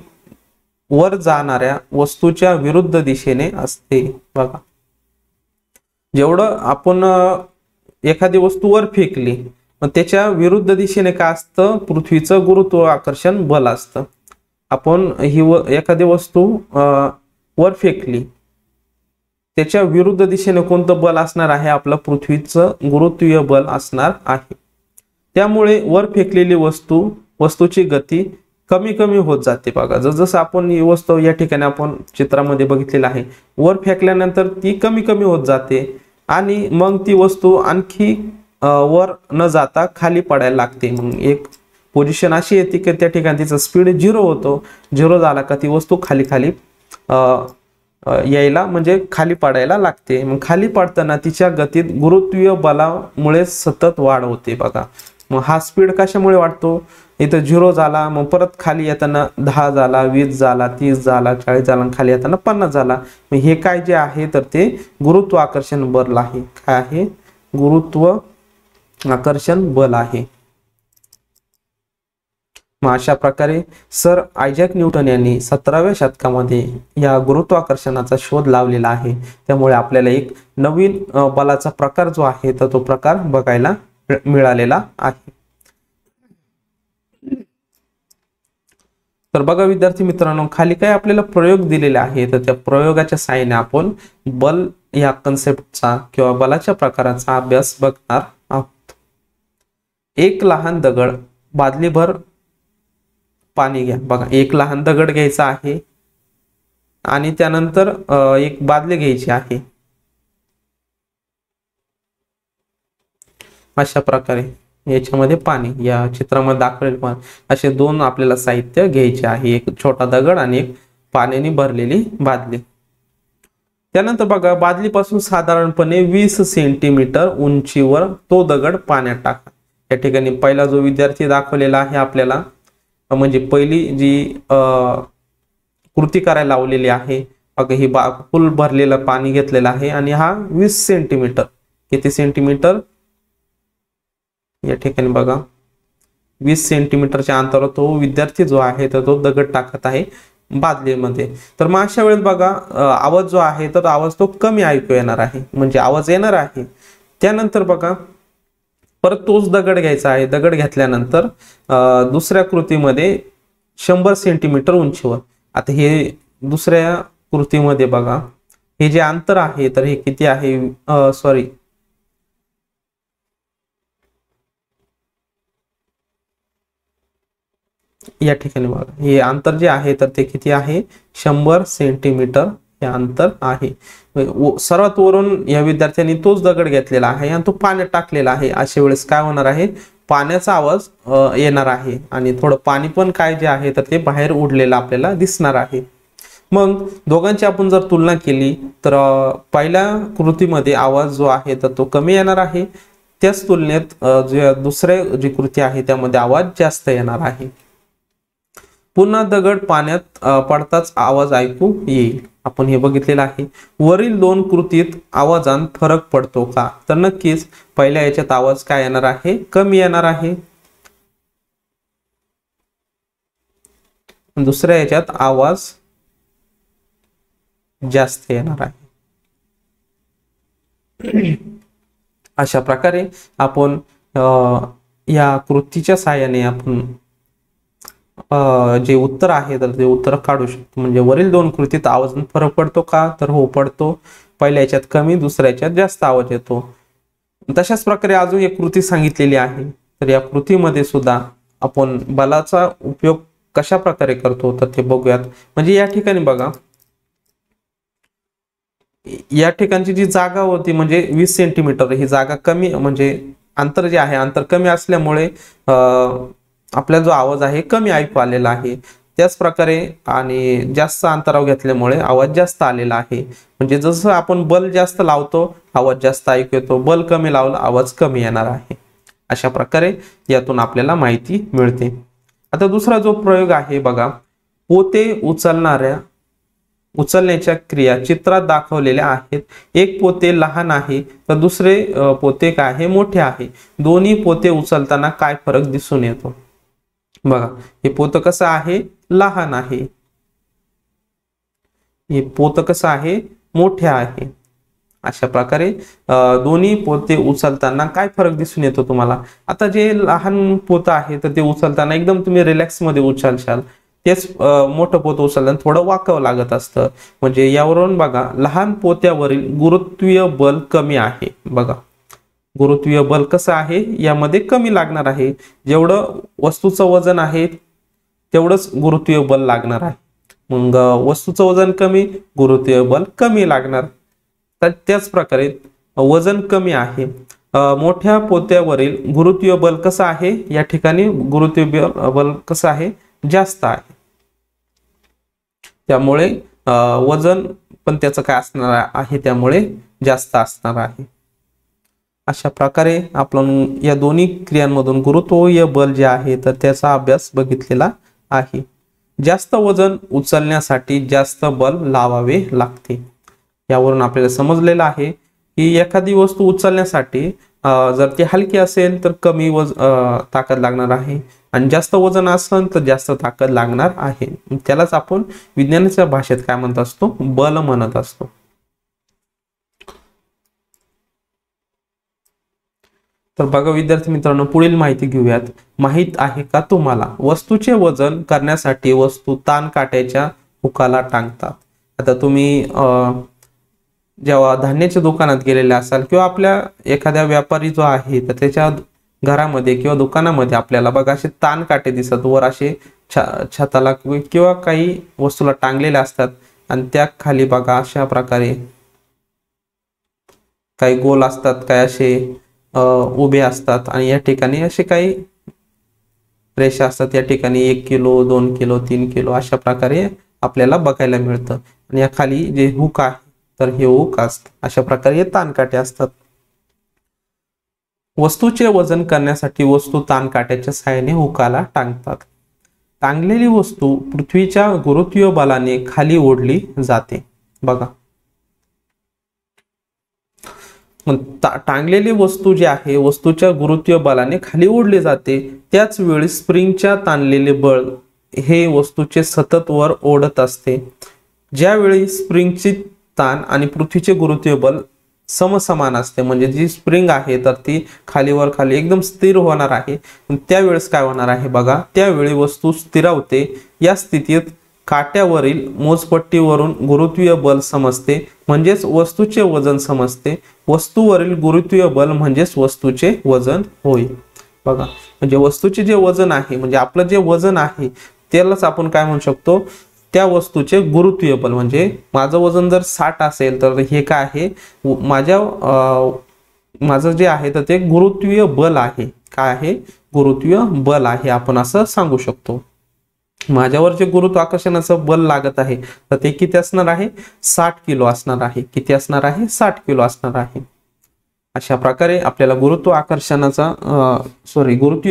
वर जाणाऱ्या वस्तूच्या विरुद्ध दिशेने असते। बघा, जेवढं आपण एखादी वस्तू वर फेकली मग त्याच्या विरुद्ध दिशेने काय असतं, पृथ्वीचं गुरुत्वाकर्षण बल असतं। आपण ही एखादी वस्तू वर फेकली, त्याच्या विरुद्ध दिशेने कोणतं बल असणार आहे, आपलं पृथ्वीचं गुरुत्वीय बल असणार आहे। त्यामुळे वर फेकलेली वस्तूची गती कमी कमी होत जाते। बघा, जसं आपण ही वस्तू या ठिकाणी आपण चित्रामध्ये बघितलेलं आहे, वर फेकल्यानंतर ती कमी कमी होत जाते आणि मग ती वस्तू आणखी वर न जाता खाली पडायला लागते। मग एक पोझिशन अशी येते की त्या ठिकाणी तिचा स्पीड 0 होतो, 0 झाला का ती वस्तू खाली खाली यायला म्हणजे खाली पडायला लागते। मग खाली पडताना तिच्या गतीत गुरुत्वीय बलामुळे सतत वाढ होते। बघा, मग हा स्पीड कशामुळे वाढतो, इथं 0 झाला, मग परत खाली येताना 10 झाला, 20 झाला, 30 झाला, 40 झाला, खाली येताना 50 झाला। मग हे काय जे आहे तर ते गुरुत्वाकर्षण बल आहे। काय आहे, गुरुत्वाकर्षण बल आहे। मग अशा प्रकारे सर आयझॅक न्यूटन यांनी 17व्या शतकामध्ये या गुरुत्वाकर्षणाचा शोध लावलेला आहे। त्यामुळे आपल्याला एक नवीन बलाचा प्रकार जो आहे तर तो प्रकार बघायला मिळालेला आहे। तर बघा विद्यार्थी मित्रांनो, खाली काय आपल्याला प्रयोग दिलेले आहे तर त्या प्रयोगाच्या साहाय्याने आपण बल या कन्सेप्टचा किंवा बलाच्या प्रकाराचा अभ्यास बघणार आहोत। एक लहान दगड बादलीभर पाणी घ्या। बघा, एक लहान दगड घ्यायचा आहे आणि त्यानंतर एक बादली घ्यायची आहे। अशा प्रकारे याच्यामध्ये पाणी, या चित्रामध्ये दाखवलेले पाणी, असे दोन आपल्याला साहित्य घ्यायचे आहे, एक छोटा दगड आणि एक पाण्याने भरलेली बादली। त्यानंतर बघा, बादलीपासून साधारणपणे 20 सेंटीमीटर उंचीवर तो दगड पाण्यात टाका। या ठिकाणी पहिला जो विद्यार्थी दाखवलेला आहे आपल्याला, म्हणजे पहिली जी कृती करायला लावलेली आहे। बघा, ही फुल भरलेलं पाणी घेतलेलं आहे आणि हा 20 सेंटीमीटर, किती सेंटीमीटर, या ठिकाणी बघा 20 सेंटीमीटरच्या अंतरावर तो विद्यार्थी जो आहे तर तो दगड टाकत आहे बादलीमध्ये। तर मग अशा वेळेस बघा, आवाज जो आहे तर आवाज तो कमी ऐकू येणार आहे, म्हणजे आवाज येणार आहे। त्यानंतर बघा, परत तोच दगड घ्यायचा आहे, दगड घेतल्यानंतर दुसऱ्या कृतीमध्ये 100 सेंटीमीटर उंचीवर। आता हे दुसऱ्या कृतीमध्ये बघा, हे जे अंतर आहे तर हे किती आहे, सॉरी, या ठिकाणी बघा हे अंतर जे आहे तर ते किती आहे, 100 सेंटीमीटर हे अंतर आहे। सर्वात वरून या विद्यार्थ्यांनी तोच दगड घेतलेला आहे आणि तो पाण्यात टाकलेला आहे। अशा वेळेस काय होणार आहे, पाण्याचा आवाज येणार आहे आणि थोडं पाणी पण काय जे आहे तर ते बाहेर उडलेलं आपल्याला दिसणार आहे। मग दोघांची आपण जर तुलना केली तर पहिल्या कृतीमध्ये आवाज जो आहे तर तो कमी येणार आहे, त्याच तुलनेत जे दुसरे जी कृती आहे त्यामध्ये आवाज जास्त येणार आहे। पुन्हा दगड पाण्यात पडताच आवाज ऐकू येईल, आपण हे बघितलेलं आहे। वरील दोन कृतीत आवाजात फरक पडतो का, तर नक्कीच पहिल्या याच्यात आवाज काय येणार आहे, कमी येणार आहे, दुसऱ्या याच्यात आवाज जास्त येणार आहे। अशा प्रकारे आपण या कृतीच्या साहाय्याने आपण जे उत्तर आहे तर ते उत्तर काढू शकतो. म्हणजे वरील दोन कृतीत आवाजात फरक पडतो का, तर हो पडतो. पहिल्या याच्यात कमी, दुसऱ्या याच्यात जास्त आवाज येतो. तशाच प्रकारे अजून एक कृती सांगितलेली आहे. तर या कृतीमध्ये सुद्धा आपण बलाचा उपयोग कशा प्रकारे करतो तर ते बघूयात. म्हणजे या ठिकाणी बघा, या ठिकाणची जी जागा होती म्हणजे 20 सेंटीमीटर, ही जागा कमी, म्हणजे अंतर जे आहे अंतर कमी असल्यामुळे आपला जो आवाज आहे कमी ऐकू आलेला आहे. त्याच प्रकारे आणि जास्त अंतरावर घेतल्यामुळे आवाज जास्त आलेला आहे. म्हणजे जसं आपण बल जास्त लावतो आवाज जास्त ऐकू येतो, बल कमी लावला आवाज कमी येणार आहे. अशा प्रकारे यातून आपल्याला माहिती मिळते. आता दुसरा जो प्रयोग आहे बघा, पोते उचलण्याच्या क्रिया चित्रात दाखवलेल्या आहेत. एक पोते लहान आहे तर दुसरे पोते काय आहे, मोठे आहे. दोन्ही पोते उचलताना काय फरक दिसून येतो. बघा, हे पोतं कसं आहे, लहान आहे. हे पोतं कसं आहे, मोठे आहे. अशा प्रकारे दोन्ही पोते उचलताना काय फरक दिसून येतो तुम्हाला. आता जे लहान पोतं आहे तर ते उचलताना एकदम तुम्ही रिलॅक्स मध्ये उचलशाल. तेच मोठं पोतं उचलताना थोडं वाकावं लागत असतं. म्हणजे यावरून बघा, लहान पोत्यावरील गुरुत्वीय बल कमी आहे. बघा, गुरुत्वीय बल कसं आहे, यामध्ये कमी लागणार आहे. जेवढं वस्तूचं वजन आहे तेवढंच गुरुत्वीय बल लागणार आहे. मग वस्तूचं वजन कमी, गुरुत्वीय बल कमी लागणार. तर त्याच प्रकारे वजन कमी आहे, मोठ्या पोत्यावरील गुरुत्वीय बल कसं आहे, या ठिकाणी गुरुत्वीय बल कसं आहे, जास्त आहे. त्यामुळे वजन पण त्याचं काय असणार आहे, त्यामुळे जास्त असणार आहे. अशा प्रकारे आपण या दोन्ही क्रियांमधून गुरुत्वीय बल जे आहे तर त्याचा अभ्यास बघितलेला आहे. जास्त वजन उचलण्यासाठी जास्त बल लावावे लागते. यावरून आपल्याला समजलेलं आहे की एखादी वस्तू उचलण्यासाठी जर ती हलकी असेल तर कमी ताकद लागणार आहे, आणि जास्त वजन असेल तर जास्त ताकद लागणार आहे. त्यालाच आपण विज्ञानाच्या भाषेत काय म्हणत असतो, बल म्हणत असतो. तर बघा विद्यार्थी मित्रांनो, पुढील माहिती घेऊयात. माहित आहे का तुम्हाला, वस्तूचे वजन करण्यासाठी वस्तू ताण काट्याच्या हुकाला टांगतात. आता तुम्ही जेव्हा धान्याच्या दुकानात गेलेले असाल किंवा आपल्या एखाद्या व्यापारी जो आहे तर त्याच्या घरामध्ये किंवा दुकानामध्ये आपल्याला बघा असे ताण काटे दिसत, वर असे छताला किंवा काही वस्तूला टांगलेले असतात, आणि त्या खाली बघा अशा प्रकारे काही गोल असतात, काही असे उभे असतात, आणि या ठिकाणी असे काही रेषा असतात. या ठिकाणी 1 किलो 2 किलो 3 किलो अशा प्रकारे आपल्याला बघायला मिळतं. आणि या खाली जे हुक आहे तर हे हुक असतं. अशा प्रकारे ताणकाटे असतात. वस्तूचे वजन करण्यासाठी वस्तू ताणकाट्याच्या सहाय्याने हुकाला टांगतात. टांगलेली वस्तू पृथ्वीच्या गुरुत्वीय बलाने खाली ओढली जाते. बघा, टांगलेली वस्तू जी आहे वस्तूच्या गुरुत्वीय बलाने खाली ओढली जाते. त्याच वेळी स्प्रिंगच्या ताणलेले बळ हे वस्तूचे सतत वर ओढत असते. ज्यावेळी स्प्रिंगची ताण आणि पृथ्वीचे गुरुत्वीय बल समसमान असते, म्हणजे जी स्प्रिंग आहे तर ती खालीवर खाली एकदम स्थिर होणार आहे. त्यावेळेस काय होणार आहे बघा, त्यावेळी वस्तू स्थिरावते. या स्थितीत काट्यावरील मोजपट्टीवरून गुरुत्वीय बल समजते, म्हणजेच वस्तूचे वजन समजते. वस्तूवरील गुरुत्वीय बल म्हणजेच वस्तूचे वजन होय. बघा, म्हणजे वस्तूचे जे वजन आहे म्हणजे आपलं जे वजन आहे त्यालाच आपण काय म्हणू शकतो, त्या वस्तूचे गुरुत्वीय बल. म्हणजे माझं वजन जर 60 असेल तर हे काय आहे, माझं जे आहे तर ते गुरुत्वीय बल आहे. काय आहे, गुरुत्वीय बल आहे, आपण असं सांगू शकतो. माझ्यावर जे गुरुत्वाकर्षणाचं बल लागत आहे तर ते किती असणार आहे, 60 किलो असणार आहे. किती असणार आहे, 60 किलो असणार आहे. अशा प्रकारे आपल्याला गुरुत्वीय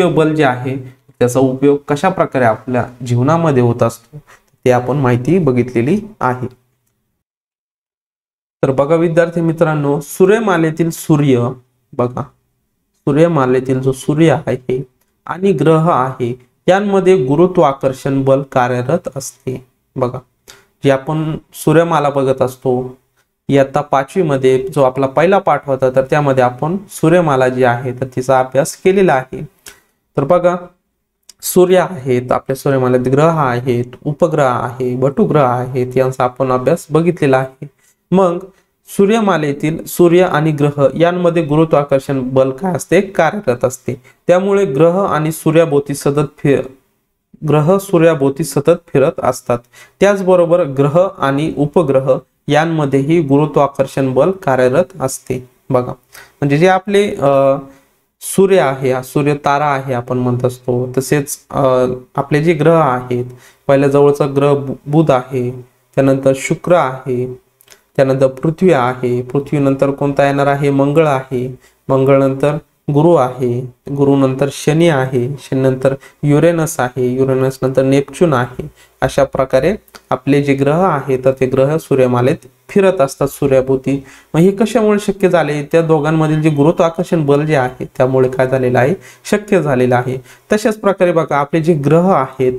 बल जे आहे त्याचा उपयोग कशा प्रकारे आपल्या जीवनामध्ये होत असतो ते आपण माहिती बघितलेली आहे. तर बघा विद्यार्थी मित्रांनो, सूर्यमालेतील सूर्य, बघा सूर्यमालेतील जो सूर्य आहे आणि ग्रह आहे यांमध्ये गुरुत्वाकर्षण बल कार्यरत असते. बघा, जे आपण सूर्यमाला बघत असतो, इयत्ता 5वी मध्ये जो आपला पहिला पाठ होता तर त्यामध्ये आपण सूर्यमाला जी आहे तर तिचा अभ्यास केलेला आहे. तर बघा, सूर्य आहेत, आपल्या सूर्यमालेत ग्रह आहेत, उपग्रह आहे, वटुग्रह आहेत, यांचा आपण अभ्यास बघितलेला आहे. मग सूर्यमालेतील सूर्य आणि ग्रह यांमध्ये गुरुत्वाकर्षण बल काय असते, कार्यरत असते. त्यामुळे ग्रह सूर्याभोवती सतत फिरत असतात. त्याचबरोबर ग्रह आणि उपग्रह यांमध्येही गुरुत्वाकर्षण बल कार्यरत असते. बघा, म्हणजे जे आपले सूर्य आहे, हा सूर्य तारा आहे आपण म्हणत असतो. तसेच आपले जे ग्रह आहेत, पहिल्या जवळचा ग्रह बुध आहे, त्यानंतर शुक्र आहे, त्यानंतर पृथ्वी आहे, पृथ्वीनंतर कोणता येणार आहे, मंगळ आहे, मंगळ नंतर गुरु आहे, गुरु नंतर शनी आहे, शनी नंतर युरेनस आहे, युरेनस नंतर नेपच्यून आहे. अशा प्रकारे आपले जे ग्रह आहेत तर ते ग्रह सूर्यमालेत फिरत असतात सूर्याभोवती. मग हे कशामुळे शक्य झाले, त्या दोघांमधील जे गुरुत्वाकर्षण बल जे आहे त्यामुळे काय झालेलं आहे, शक्य झालेलं आहे. तशाच प्रकारे बघा, आपले जे ग्रह आहेत,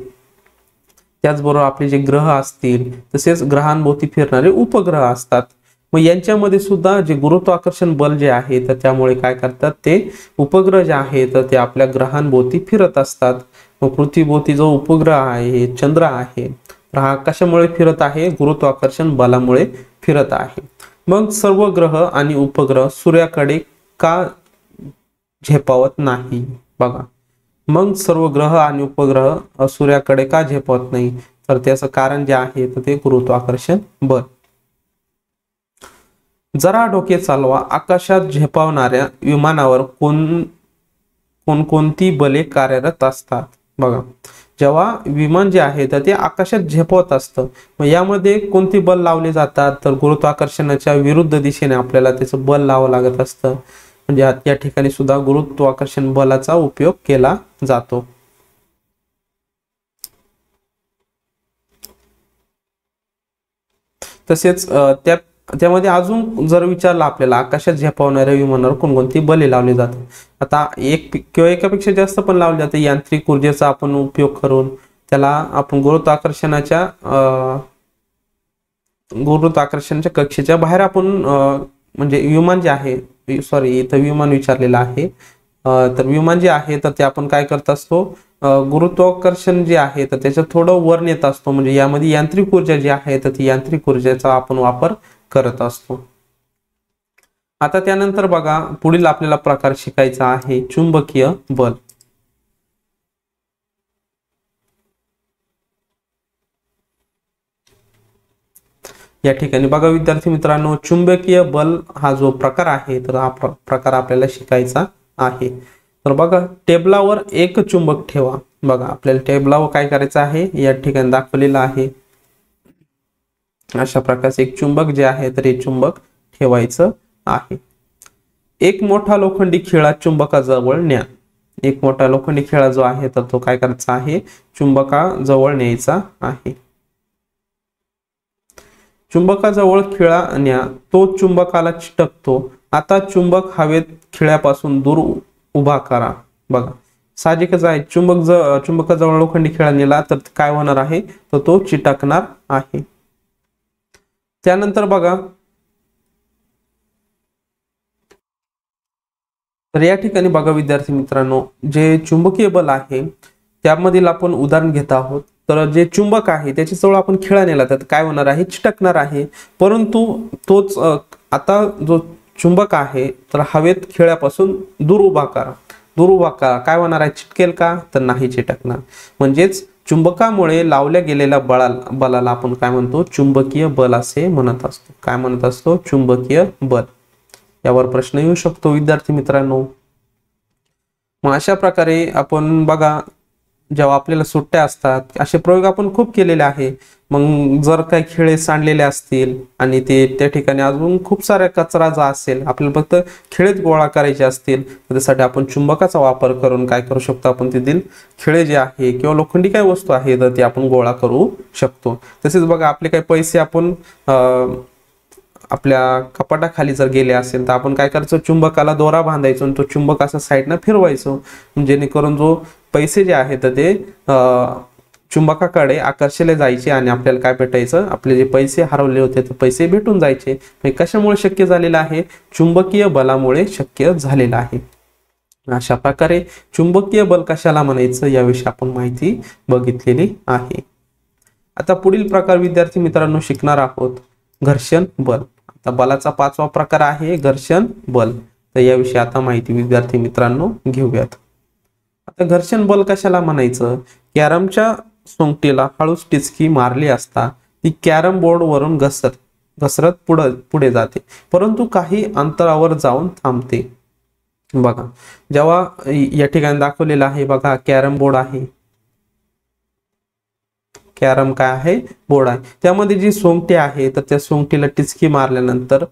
त्याचबरोबर आपले जे ग्रह असतील, तसेच ग्रहांभोवती फिरणारे उपग्रह असतात. मग यांच्यामध्ये सुद्धा जे गुरुत्वाकर्षण बल जे आहे तर त्यामुळे काय करतात, ते उपग्रह जे आहेत तर ते आपल्या ग्रहांभोवती फिरत असतात. मग पृथ्वीभोवती जो उपग्रह आहे, चंद्र आहे, तर हा कशामुळे फिरत आहे, गुरुत्वाकर्षण बलामुळे फिरत आहे. मग सर्व ग्रह आणि उपग्रह सूर्याकडे का झेपावत नाही. बघा, मग सर्व ग्रह आणि उपग्रह सूर्याकडे का झेपत नाही, तर त्याचं कारण जे आहे तर ते गुरुत्वाकर्षण बल. जरा डोके चालवा, आकाशात झेपावणाऱ्या विमानावर कोणकोणती बले कार्यरत असतात. बघा, जेव्हा विमान जे आहे तर ते आकाशात झेपवत असतं, मग यामध्ये कोणती बल लावले जातात, तर गुरुत्वाकर्षणाच्या विरुद्ध दिशेने आपल्याला त्याचं बल लावावं लागत असतं. म्हणजे या ठिकाणी सुद्धा गुरुत्वाकर्षण बलाचा उपयोग केला जातो. तसेच त्यामध्ये अजून जर विचारलं आपल्याला, आकाशात झेपावणाऱ्या विमानावर कोणकोणती बले लावली जातात, आता एक किंवा एकापेक्षा जास्त पण लावले जाते. यांत्रिक ऊर्जेचा आपण उपयोग करून त्याला आपण गुरुत्वाकर्षणाच्या कक्षेच्या बाहेर आपण म्हणजे विमान जे आहे, सॉरी इथं विमान विचारलेलं आहे, तर विमान जे आहे तर ते आपण काय करत असतो, गुरुत्वाकर्षण जे आहे तर त्याचं थोडं वर नेत असतो. म्हणजे यामध्ये यांत्रिक ऊर्जा जी आहे तर ती यांत्रिक ऊर्जेचा आपण वापर करत असतो. आता त्यानंतर बघा, पुढील आपल्याला प्रकार शिकायचा आहे चुंबकीय बल. या ठिकाणी बघा विद्यार्थी मित्रांनो, चुंबकीय बल हा जो प्रकार आहे तर हा प्रकार आपल्याला शिकायचा आहे. तर बघा, टेबलावर एक चुंबक ठेवा. बघा, आपल्याला टेबलावर काय करायचं आहे, या ठिकाणी दाखवलेलं आहे. अशा प्रकारचे एक चुंबक जे आहे तर हे चुंबक ठेवायचं आहे. एक मोठा लोखंडी खिळा चुंबकाजवळ न्या. एक मोठा लोखंडी खिळा जो आहे तर तो काय करायचा आहे, चुंबकाजवळ न्यायचा आहे. चुंबकाजवळ खिळा न्या, तो चुंबकाला चिटकतो. आता चुंबक हवेत खिळ्यापासून दूर उभा करा. बघा, साहजिकच आहे, चुंबकाजवळ लोखंडी खिळा नेला तर काय होणार आहे, तर तो चिटकणार आहे. त्यानंतर बघा, तर या ठिकाणी बघा विद्यार्थी मित्रांनो, जे चुंबकीय बल आहे त्यामधील आपण उदाहरण घेत आहोत. तर जे चुंबक आहे त्याच्या जवळ आपण खिळा नेला तर काय होणार आहे, चिटकणार आहे. परंतु तोच आता जो चुंबक आहे तर हवेत खिळ्यापासून दूर उभा करा, काय होणार आहे, चिटकेल का, तर नाही चिटकणार. म्हणजेच चुंबकामुळे लावल्या गेलेल्या बलाला आपण काय म्हणतो, चुंबकीय बल असे म्हणत असतो. काय म्हणत असतो, चुंबकीय बल. यावर प्रश्न येऊ शकतो विद्यार्थी मित्रांनो. मग अशा प्रकारे आपण बघा, जेव्हा आपल्याला सुट्ट्या असतात असे प्रयोग आपण खूप केलेले आहे. मग जर काही खिळे सांडलेले असतील आणि ते त्या ठिकाणी अजून खूप सारा कचरा जो असेल, आपल्याला फक्त खिळेच गोळा करायचे असतील, त्यासाठी आपण चुंबकाचा वापर करून काय करू शकतो, आपण तेथील खिळे जे आहे किंवा लोखंडी काही वस्तू आहे तर ते आपण गोळा करू शकतो. तसेच बघा, आपले काही पैसे आपण आपल्या कपाटाखाली जर गेले असेल तर आपण काय करायचं, चुंबकाला दोरा बांधायचो आणि तो चुंबक असा साईडनं फिरवायचो, जेणेकरून जो पैसे जे आहेत ते चुंबकाकडे आकर्षले जायचे आणि आपल्याला काय भेटायचं, आपले जे पैसे हरवले होते ते पैसे भेटून जायचे. कशामुळे शक्य झालेलं आहे, चुंबकीय बलामुळे शक्य झालेलं आहे. अशा प्रकारे चुंबकीय बल कशाला म्हणायचं याविषयी आपण माहिती बघितलेली आहे. आता पुढील प्रकार विद्यार्थी मित्रांनो शिकणार आहोत घर्षण बल. आता बलाचा 5वा प्रकार आहे घर्षण बल. तर याविषयी आता माहिती विद्यार्थी मित्रांनो घेऊयात. आता घर्षण बल कशाला म्हणायचं, कॅरमच्या सोंगटीला हळूच टिचकी मारली असता ती कॅरम बोर्ड वरून घसरत पुढे जाते, परंतु काही अंतरावर जाऊन थांबते. बघा जेव्हा या ठिकाणी दाखवलेलं आहे बघा कॅरम बोर्ड आहे, कॅरम काय आहे बोर्ड आहे, त्यामध्ये जी सोंगटी आहे तर त्या सोंगटीला टिचकी मारल्यानंतर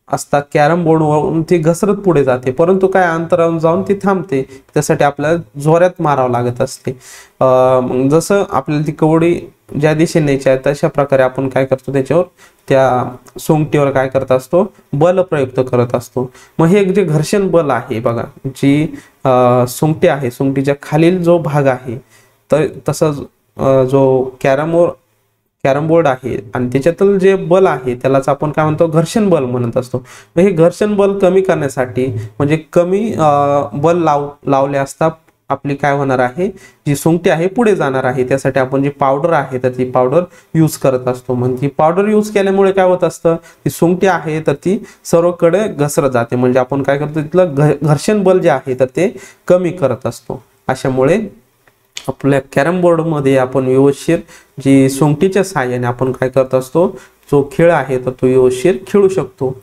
असता कॅरम बोर्ड वरून ती घसरत पुढे जाते, परंतु काय अंतरावरून जाऊन ती थांबते. त्यासाठी आपल्याला जोरात मारावं लागत असते. जसं आपल्याला ती कवडी ज्या दिशेने न्यायची आहे तशा प्रकारे आपण काय करतो त्याच्यावर त्या सोंगटीवर काय करत असतो बल प्रयुक्त करत असतो. मग हे जे घर्षण बल आहे बघा, जी सोंगटी आहे सोंगटीच्या खालील जो भाग आहे तर तसंच जो कॅरम बोर्ड आहे आणि त्याच्यातील जे बल आहे त्यालाच आपण काय म्हणतो घर्षण बल म्हणत असतो. हे घर्षण बल कमी करण्यासाठी म्हणजे कमी बल लावले असता आपली काय होणार आहे, जी सोंगटी आहे पुढे जाणार आहे. त्यासाठी आपण जी पावडर आहे तर ती पावडर यूज करत असतो. म्हणजे पावडर यूज केल्यामुळे काय होत असतं, ती सोंगटी आहे तर ती सर्वकडे घसरत जाते. म्हणजे आपण काय करतो तिथलं घर्षण बल जे आहे तर ते कमी करत असतो. अशामुळे आपल्या कॅरम बोर्ड मध्ये आपण व्यवस्थित जी सोंगटीच्या सहाय्याने आपण काय करत असतो जो खेळ आहे तर तो व्यवस्थित खेळू शकतो.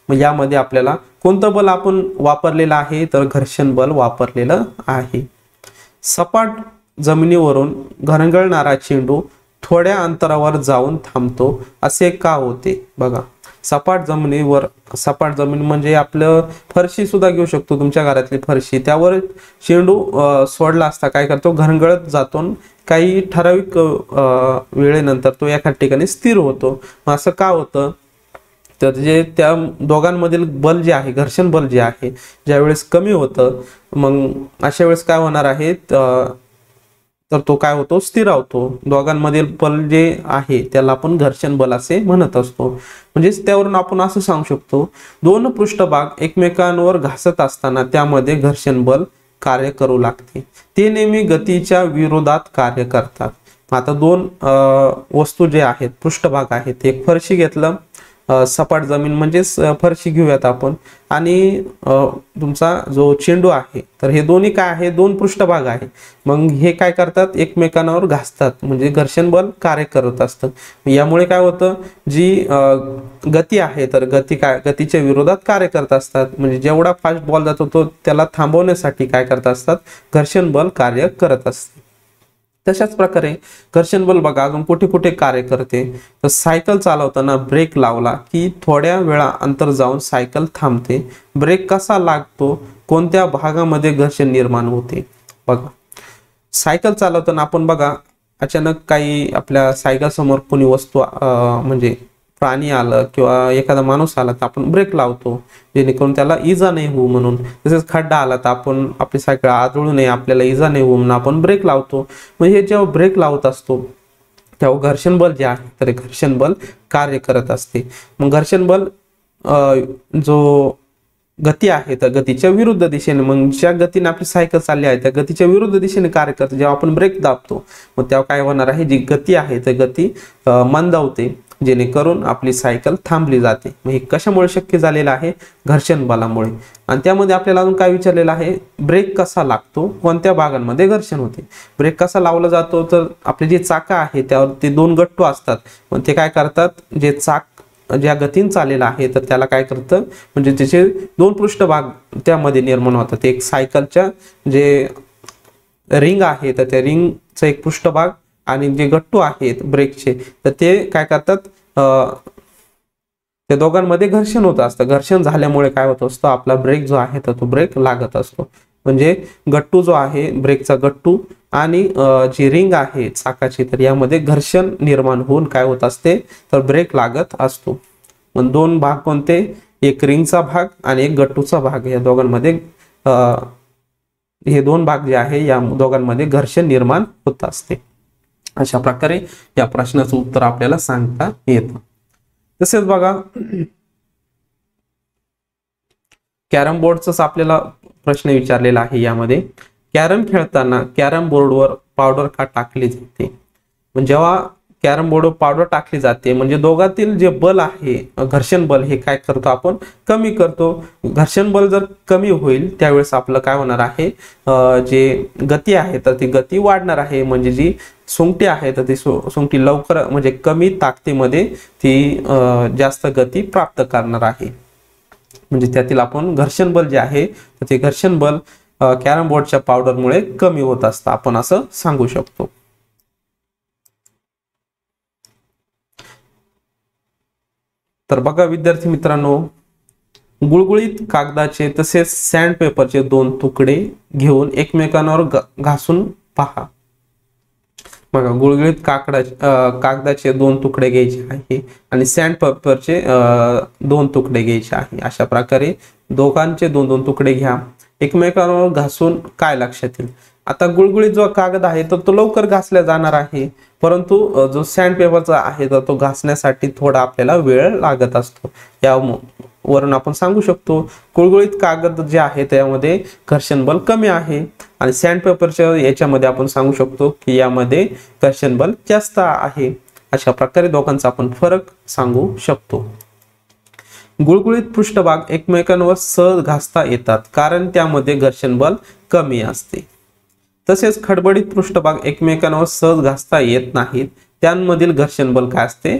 मग यामध्ये आपल्याला कोणतं बल आपण वापरलेलं आहे तर घर्षण बल वापरलेलं आहे. सपाट जमिनीवरून घरंगळणारा चेंडू थोड्या अंतरावर जाऊन थांबतो असे का होते. बघा सपाट जमीन म्हणजे आपलं फरशी सुद्धा घेऊ शकतो, तुमच्या घरातली फरशी, त्यावर चेंडू सोडला असता काय करतो घरंगळत जातो, काही ठराविक वेळेनंतर तो एका ठिकाणी स्थिर होतो. असं का होतं तर जे त्या दोघांमधील बल जे आहे घर्षण बल जे आहे ज्यावेळेस कमी होतं मग अशा वेळेस काय होणार आहे तर तो काय होतो स्थिरावतो. दोघांमधील बल जे आहे त्याला आपण घर्षण बल असे म्हणत असतो. म्हणजेच त्यावरून आपण असं सांगू शकतो दोन पृष्ठभाग एकमेकांवर घासत असताना त्यामध्ये घर्षण बल कार्य करू लागते, ते नेहमी गतीच्या विरोधात कार्य करतात. आता दोन वस्तू जे आहेत पृष्ठभाग आहेत, एक फरशी घेतलं सपाट जमीन म्हणजेच फरशी घेऊयात आपण, आणि तुमचा जो चेंडू आहे तर हे दोन्ही काय आहे दोन पृष्ठभाग आहे. मग हे काय करतात एकमेकांवर घासतात म्हणजे घर्षण बल कार्य करत असतं. यामुळे काय होतं जी गती आहे तर गतीच्या विरोधात कार्य करत असतात. म्हणजे जेवढा फास्ट बॉल जातो तो त्याला थांबवण्यासाठी काय करत असतात घर्षण बल कार्य करत असते. तशाच प्रकारे घर्षण बल बघा अजून कुठे कुठे कार्य करते तर सायकल चालवताना ब्रेक लावला की थोड्या वेळा अंतर जाऊन सायकल थांबते. ब्रेक कसा लागतो, कोणत्या भागामध्ये घर्षण निर्माण होते. बघा सायकल चालवताना आपण बघा अचानक काही आपल्या सायकल समोर कोणी वस्तू म्हणजे प्राणी आलं किंवा एखादा माणूस आला तर आपण ब्रेक लावतो जेणेकरून त्याला इजा नाही होऊ म्हणून. तसेच खड्डा आला तर आपण आपली सायकल आदळू नये आपल्याला इजा नाही होऊ म्हणून आपण ब्रेक लावतो. म्हणजे जेव्हा ब्रेक लावत असतो तेव्हा घर्षण बल जे आहे तर घर्षण बल कार्य करत असते. मग घर्षण बल जो गती आहे तर गतीच्या विरुद्ध दिशेने, मग ज्या गतीने आपली सायकल चालली आहे त्या गतीच्या विरुद्ध दिशेने कार्य करते. जेव्हा आपण ब्रेक दाबतो मग तेव्हा काय होणार आहे जी गती आहे तर गती मंदावते जेणेकरून आपली सायकल थांबली जाते. मग हे कशामुळे शक्य झालेलं आहे घर्षण बलामुळे. आणि त्यामध्ये आपल्याला अजून काय विचारलेलं आहे ब्रेक कसा लागतो, कोणत्या भागांमध्ये घर्षण होते. ब्रेक कसा लावला जातो तर आपले जे चाक आहे त्यावर ते दोन गट्टू असतात. मग ते काय करतात जे चाक ज्या गतीने चाललेला आहे तर त्याला काय करतं म्हणजे त्याचे दोन पृष्ठभाग त्यामध्ये निर्माण होतात. एक सायकलच्या जे रिंग आहे तर त्या रिंगचा एक पृष्ठभाग आणि जे गट्टू आहेत ब्रेकचे तर ते काय करतात त्या दोघांमध्ये घर्षण होत असतं. घर्षण झाल्यामुळे काय होत असतं आपला ब्रेक जो आहे तर तो ब्रेक लागत असतो. म्हणजे गट्टू जो आहे ब्रेकचा गट्टू आणि जी रिंग आहे चाकाची तर यामध्ये घर्षण निर्माण होऊन काय होत असते तर ब्रेक लागत असतो. मग दोन भाग कोणते, एक रिंगचा भाग आणि एक गट्टूचा भाग, या दोघांमध्ये हे दोन भाग जे आहे या दोघांमध्ये घर्षण निर्माण होत असते. अशा प्रकारे या प्रश्नाचं उत्तर आपल्याला सांगता येतं. तसेच बघा कॅरम बोर्डच आपल्याला प्रश्न विचारलेला आहे यामध्ये, कॅरम खेळताना कॅरम बोर्डवर पावडर का टाकली जाते? म्हणजे जेव्हा कॅरम बोर्डवर पावडर टाकली जाते म्हणजे दोघातील जे बल आहे, घर्षण बल, हे काय करतो आपण, कमी करतो. घर्षण बल जर कमी होईल त्यावेळेस आपलं काय होणार आहे, जे गती आहे तर ती गती वाढणार आहे. म्हणजे जी सुंगटी आहे तर ती सुंगटी लवकर म्हणजे कमी ताकदीमध्ये ती जास्त गती प्राप्त करणार आहे. म्हणजे त्यातील आपण घर्षण बल जे आहे तर ते घर्षण बल कॅरम बोर्डच्या पावडरमुळे कमी होत असतं, आपण असं सांगू शकतो. तर बघा विद्यार्थी मित्रांनो, गुळगुळीत कागदाचे तसेच सँड पेपरचे 2 तुकडे घेऊन एकमेकांवर घासून पहा. बघा, गुळगुळीत कागदाचे 2 तुकडे घ्यायचे आहे आणि सँड पेपरचे 2 तुकडे घ्यायचे आहे. अशा प्रकारे दोघांचे 2-2 तुकडे घ्या, एकमेकांवर घासून काय लक्षात येईल? आता गुळगुळीत जो कागद आहे तर तो लवकर घासला जाणार आहे, परंतु जो सँड पेपरचा आहे तर तो घासण्यासाठी थोडा आपल्याला वेळ लागत असतो. यावरून आपण सांगू शकतो गुळगुळीत कागद जे आहे त्यामध्ये घर्षण बल कमी आहे आणि सँड पेपरच्या याच्यामध्ये आपण सांगू शकतो की यामध्ये घर्षण बल जास्त आहे. अशा प्रकारे दोघांचा आपण फरक सांगू शकतो. गुळगुळीत पृष्ठभाग एकमेकांवर सहज घासता येतात कारण त्यामध्ये घर्षण बल कमी असते. तसेच खडबडीत पृष्ठभाग एकमेकांवर सहज घासता येत नाहीत, त्यांमधील घर्षण बल काय असते,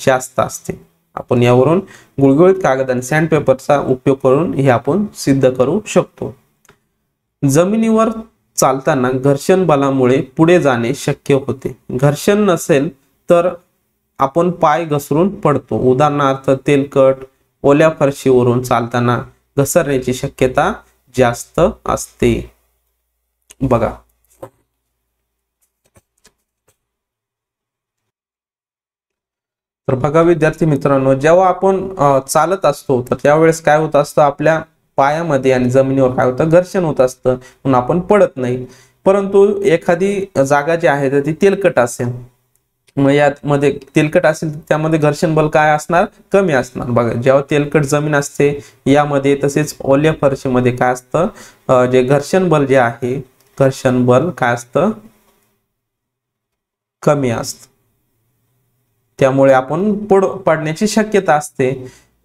जास्त असते. आपण यावरून गुळगुळीत कागद आणि सँड पेपरचा उपयोग करून हे आपण सिद्ध करू शकतो. जमिनीवर चालताना घर्षण बलामुळे पुढे जाणे शक्य होते. घर्षण नसेल तर आपण पाय घसरून पडतो. उदाहरणार्थ तेलकट ओल्या फरशीवरून चालताना घसरण्याची शक्यता जास्त असते. बघा, तर बघा विद्यार्थी मित्रांनो, जेव्हा आपण चालत असतो तर त्यावेळेस काय होत असतं, आपल्या पायामध्ये आणि जमिनीवर काय होतं, घर्षण होत असतं, म्हणून आपण पडत नाही. परंतु एखादी जागा जी आहे तर ती तेलकट असेल, मग यामध्ये तेलकट असेल त्यामध्ये घर्षण बल काय असणार, कमी असणार. बघा, जेव्हा तेलकट जमीन असते यामध्ये तसेच ओल्या फरशीमध्ये काय असतं, जे घर्षण बल जे आहे, घर्षण बल काय असतं, कमी असतं. त्यामुळे आपण पडण्याची शक्यता असते.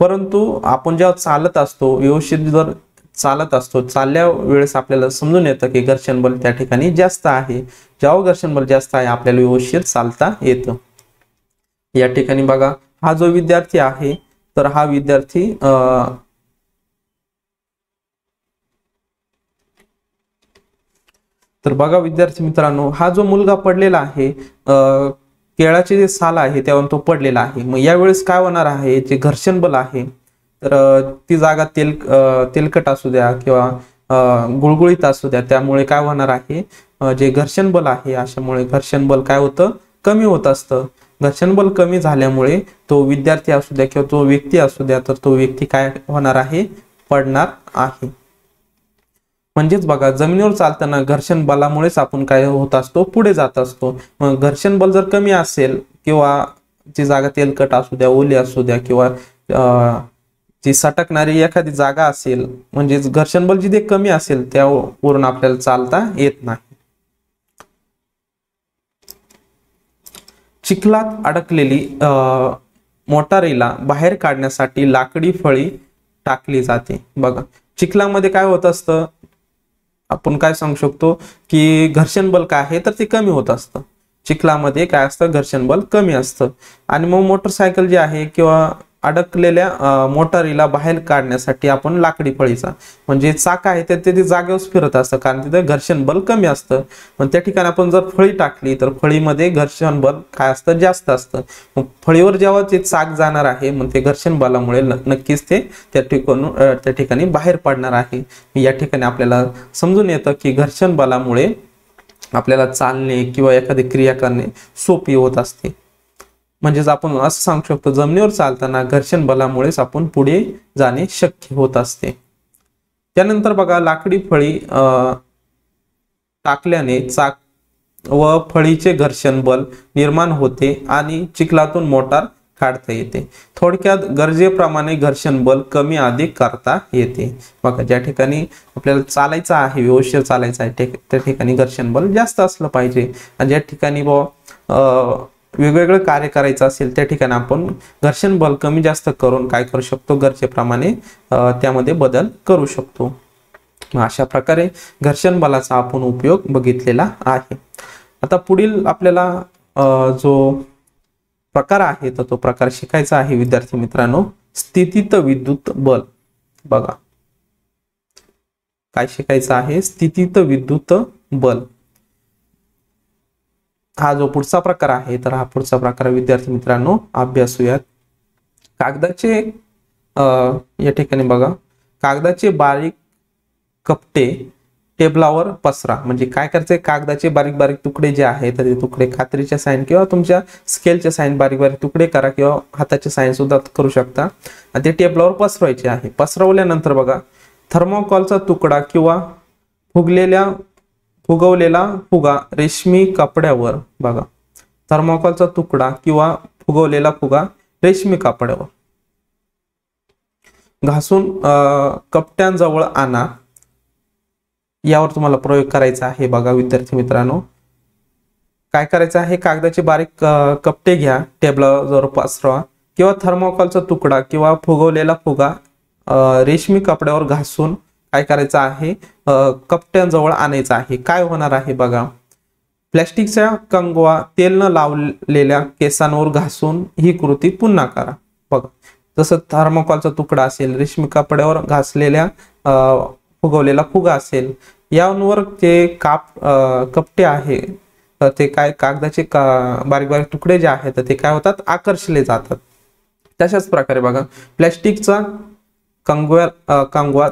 परंतु आपण जेव्हा चालत असतो, व्यवस्थित जर चालत असतो, चालल्या वेळेस आपल्याला समजून येतं की घर्षण बल त्या ठिकाणी जास्त आहे. जेव्हा घर्षण बल जास्त आहे आपल्याला व्यवस्थित चालता येतं. या ठिकाणी बघा, हा जो विद्यार्थी आहे तर हा विद्यार्थी तर बघा विद्यार्थी मित्रांनो, हा जो मुलगा पडलेला आहे, केळाचे जे साल आहे त्यावर तो पडलेला आहे. मग यावेळेस काय होणार आहे, जे घर्षण बल आहे तर ती जागा तेलकट असू द्या किंवा गुळगुळीत असू द्या, त्यामुळे काय होणार आहे, जे घर्षण बल आहे अशामुळे घर्षण बल काय होतं, कमी होत असतं. घर्षण बल कमी झाल्यामुळे तो विद्यार्थी असू द्या किंवा तो व्यक्ती असू द्या तर तो व्यक्ती काय होणार आहे, पडणार आहे. म्हणजेच बघा, जमिनीवर चालताना घर्षण बलामुळेच आपण काय होत असतो, पुढे जात असतो. मग घर्षण बल जर कमी असेल किंवा जी जागा तेलकट असू द्या, ओली असू द्या किंवा जी सटकणारी एखादी जागा असेल, म्हणजे घर्षण बल जिथे कमी असेल त्यावरून आपल्याला चालता येत नाही. चिखलात अडकलेली मोटारीला बाहेर काढण्यासाठी लाकडी फळी टाकली जाते. बघा, चिखलामध्ये काय होत असतं, आपण काय सांगू शकतो की घर्षण बल काय आहे तर ते कमी होत असतं. चिखलामध्ये काय असतं, घर्षण बल कमी असतं. आणि मग मोटरसायकल जी आहे किंवा अडकलेल्या मोटारीला बाहेर काढण्यासाठी आपण लाकडी फळीचा म्हणजे चाक आहे ते जागेवर फिरत असतं कारण तिथे घर्षण बल कमी असतं. पण त्या ठिकाणी आपण जर फळी टाकली तर फळीमध्ये घर्षण बल काय असतं, जास्त असतं. मग फळीवर जेव्हा ते चाक जाणार आहे मग ते घर्षण बलामुळे नक्कीच ते त्या ठिकाणी बाहेर पडणार आहे. या ठिकाणी आपल्याला समजून येतं की घर्षण बलामुळे आपल्याला चालणे किंवा एखादी क्रिया करणे सोपी होत असते. म्हणजेच आपण असं सांगू शकतो, जमिनीवर चालताना घर्षण बलामुळेच आपण पुढे जाणे शक्य होत असते. त्यानंतर बघा, लाकडी फळी टाकल्याने चाक व फळीचे घर्षण बल निर्माण होते आणि चिखलातून मोटार काढता येते. थोडक्यात गरजेप्रमाणे घर्षण बल कमी अधिक करता येते. बघा ज्या ठिकाणी आपल्याला चालायचं आहे, व्यवस्थित चालायचं आहे, त्या ठिकाणी घर्षण बल जास्त असलं पाहिजे. आणि ज्या ठिकाणी वेगवेगळं कार्य करायचं असेल त्या ठिकाणी आपण घर्षण बल कमी जास्त करून काय करू शकतो, गरजेप्रमाणे त्यामध्ये बदल करू शकतो. अशा प्रकारे घर्षण बलाचा आपण उपयोग बघितलेला आहे. आता पुढील आपल्याला जो प्रकार आहे तर तो प्रकार शिकायचा आहे विद्यार्थी मित्रांनो, स्थितीत विद्युत बल. बघा काय शिकायचं आहे, स्थितीत विद्युत बल. हा जो पुढचा प्रकार आहे तर हा पुढचा प्रकार विद्यार्थी मित्रांनो अभ्यासूयात. कागदाचे या ठिकाणी बघा, कागदाचे बारीक कपटे टेबलावर पसरा. म्हणजे काय करायचंय, कागदाचे बारीक बारीक तुकडे जे आहेत तर ते तुकडे खात्रीच्या साइन किंवा तुमच्या स्केलच्या साइन बारीक बारीक तुकडे करा किंवा हाताचे साइन सुद्धा करू शकता. आणि ते टेबलावर पसरवायचे आहे. पसरवल्यानंतर बघा थर्मोकॉलचा तुकडा किंवा फुगवलेला फुगा रेशमी कपड्यावर, बघा थर्मोकॉलचा तुकडा किंवा फुगवलेला फुगा रेशमी कपड्यावर घासून कपट्यांजवळ आणा. यावर तुम्हाला प्रयोग करायचा आहे. बघा विद्यार्थी मित्रांनो काय करायचं आहे, कागदाचे बारीक कपटे घ्या, टेबलावर पसरवा किंवा थर्मोकॉलचा तुकडा किंवा फुगवलेला फुगा रेशमी कपड्यावर घासून काय करायचं आहे, कपट्यांजवळ आणायचं आहे. काय होणार आहे बघा, प्लॅस्टिकच्या कंगवा तेल न लावलेल्या केसांवर घासून ही कृती पुन्हा करा. बघा जसं थर्मोकॉलचा तुकडा असेल, रेशमी कपड्यावर घासलेल्या फुगवलेला फुगा असेल, यावर ते कपटे आहे ते काय कागदाचे बारीक बारीक तुकडे जे आहेत ते काय होतात, आकर्षले जातात. तशाच प्रकारे बघा प्लॅस्टिकचा कंगवा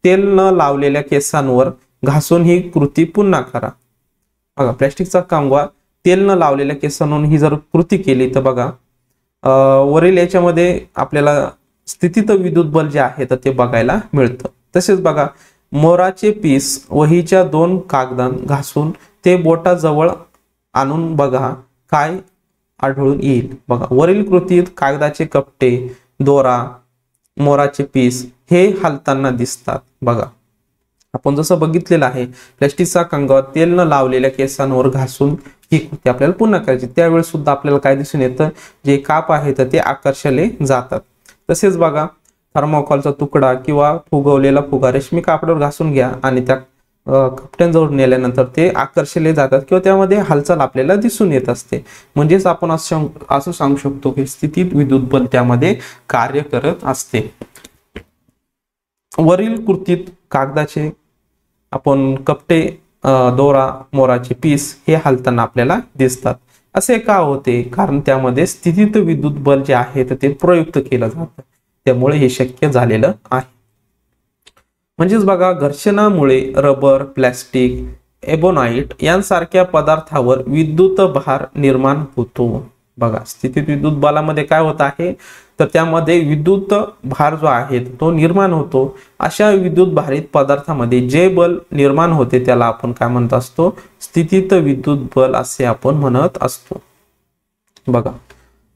तेल न लावलेल्या केसांवर घासून ही कृती पुन्हा करा. बघा प्लॅस्टिकचा कंगवा तेल न लावलेल्या केसांवर ही जर कृती केली तर बघा वरील याच्यामध्ये आपल्याला स्थितीत विद्युत बल जे आहे तर ते बघायला मिळतं. तसेच बघा मोराचे पीस वहीच्या 2 कागदां घासून ते बोटाजवळ आणून बघा काय आढळून येईल. बघा वरील कृतीत कागदाचे कपटे, दोरा, मोराचे पीस हे हलताना दिसतात. बघा आपण जसं बघितलेलं आहे, प्लॅस्टिकचा कंगवा तेल न लावलेल्या केसांवर घासून ही कृती आपल्याला पुन्हा करायची. त्यावेळेस सुद्धा आपल्याला काय दिसून येतं, जे काप आहे तर ते आकर्षले जातात. तसेच बघा थर्मोकॉलचा तुकडा किंवा फुगवलेला फुगा रेशमी कापडावर घासून घ्या आणि त्या कपट्यांजवळ नेल्यानंतर ते आकर्षले जातात किंवा त्यामध्ये हालचाल आपल्याला दिसून येत असते. म्हणजेच आपण असं सांगू शकतो की स्थितीत विद्युत बल त्यामध्ये कार्य करत असते. वरील कृतीत कागदाचे आपण कपटे, दोरा, मोराचे पीस हे हलताना आपल्याला दिसतात. असे का होते, कारण त्यामध्ये स्थितीत विद्युत बल जे आहे ते प्रयुक्त केलं जातं, त्यामुळे हे शक्य झालेलं आहे. म्हणजेच बघा घर्षणामुळे रबर, प्लॅस्टिक, एबोनाइट यांसारख्या पदार्थावर विद्युत भार निर्माण होतो. बघा स्थितीत विद्युत बलामध्ये काय होत आहे तर त्यामध्ये विद्युत भार जो आहे तो निर्माण होतो. अशा विद्युत भारित पदार्थामध्ये जे बल निर्माण होते त्याला आपण काय म्हणत असतो, स्थितीत विद्युत बल असे आपण म्हणत असतो. बघा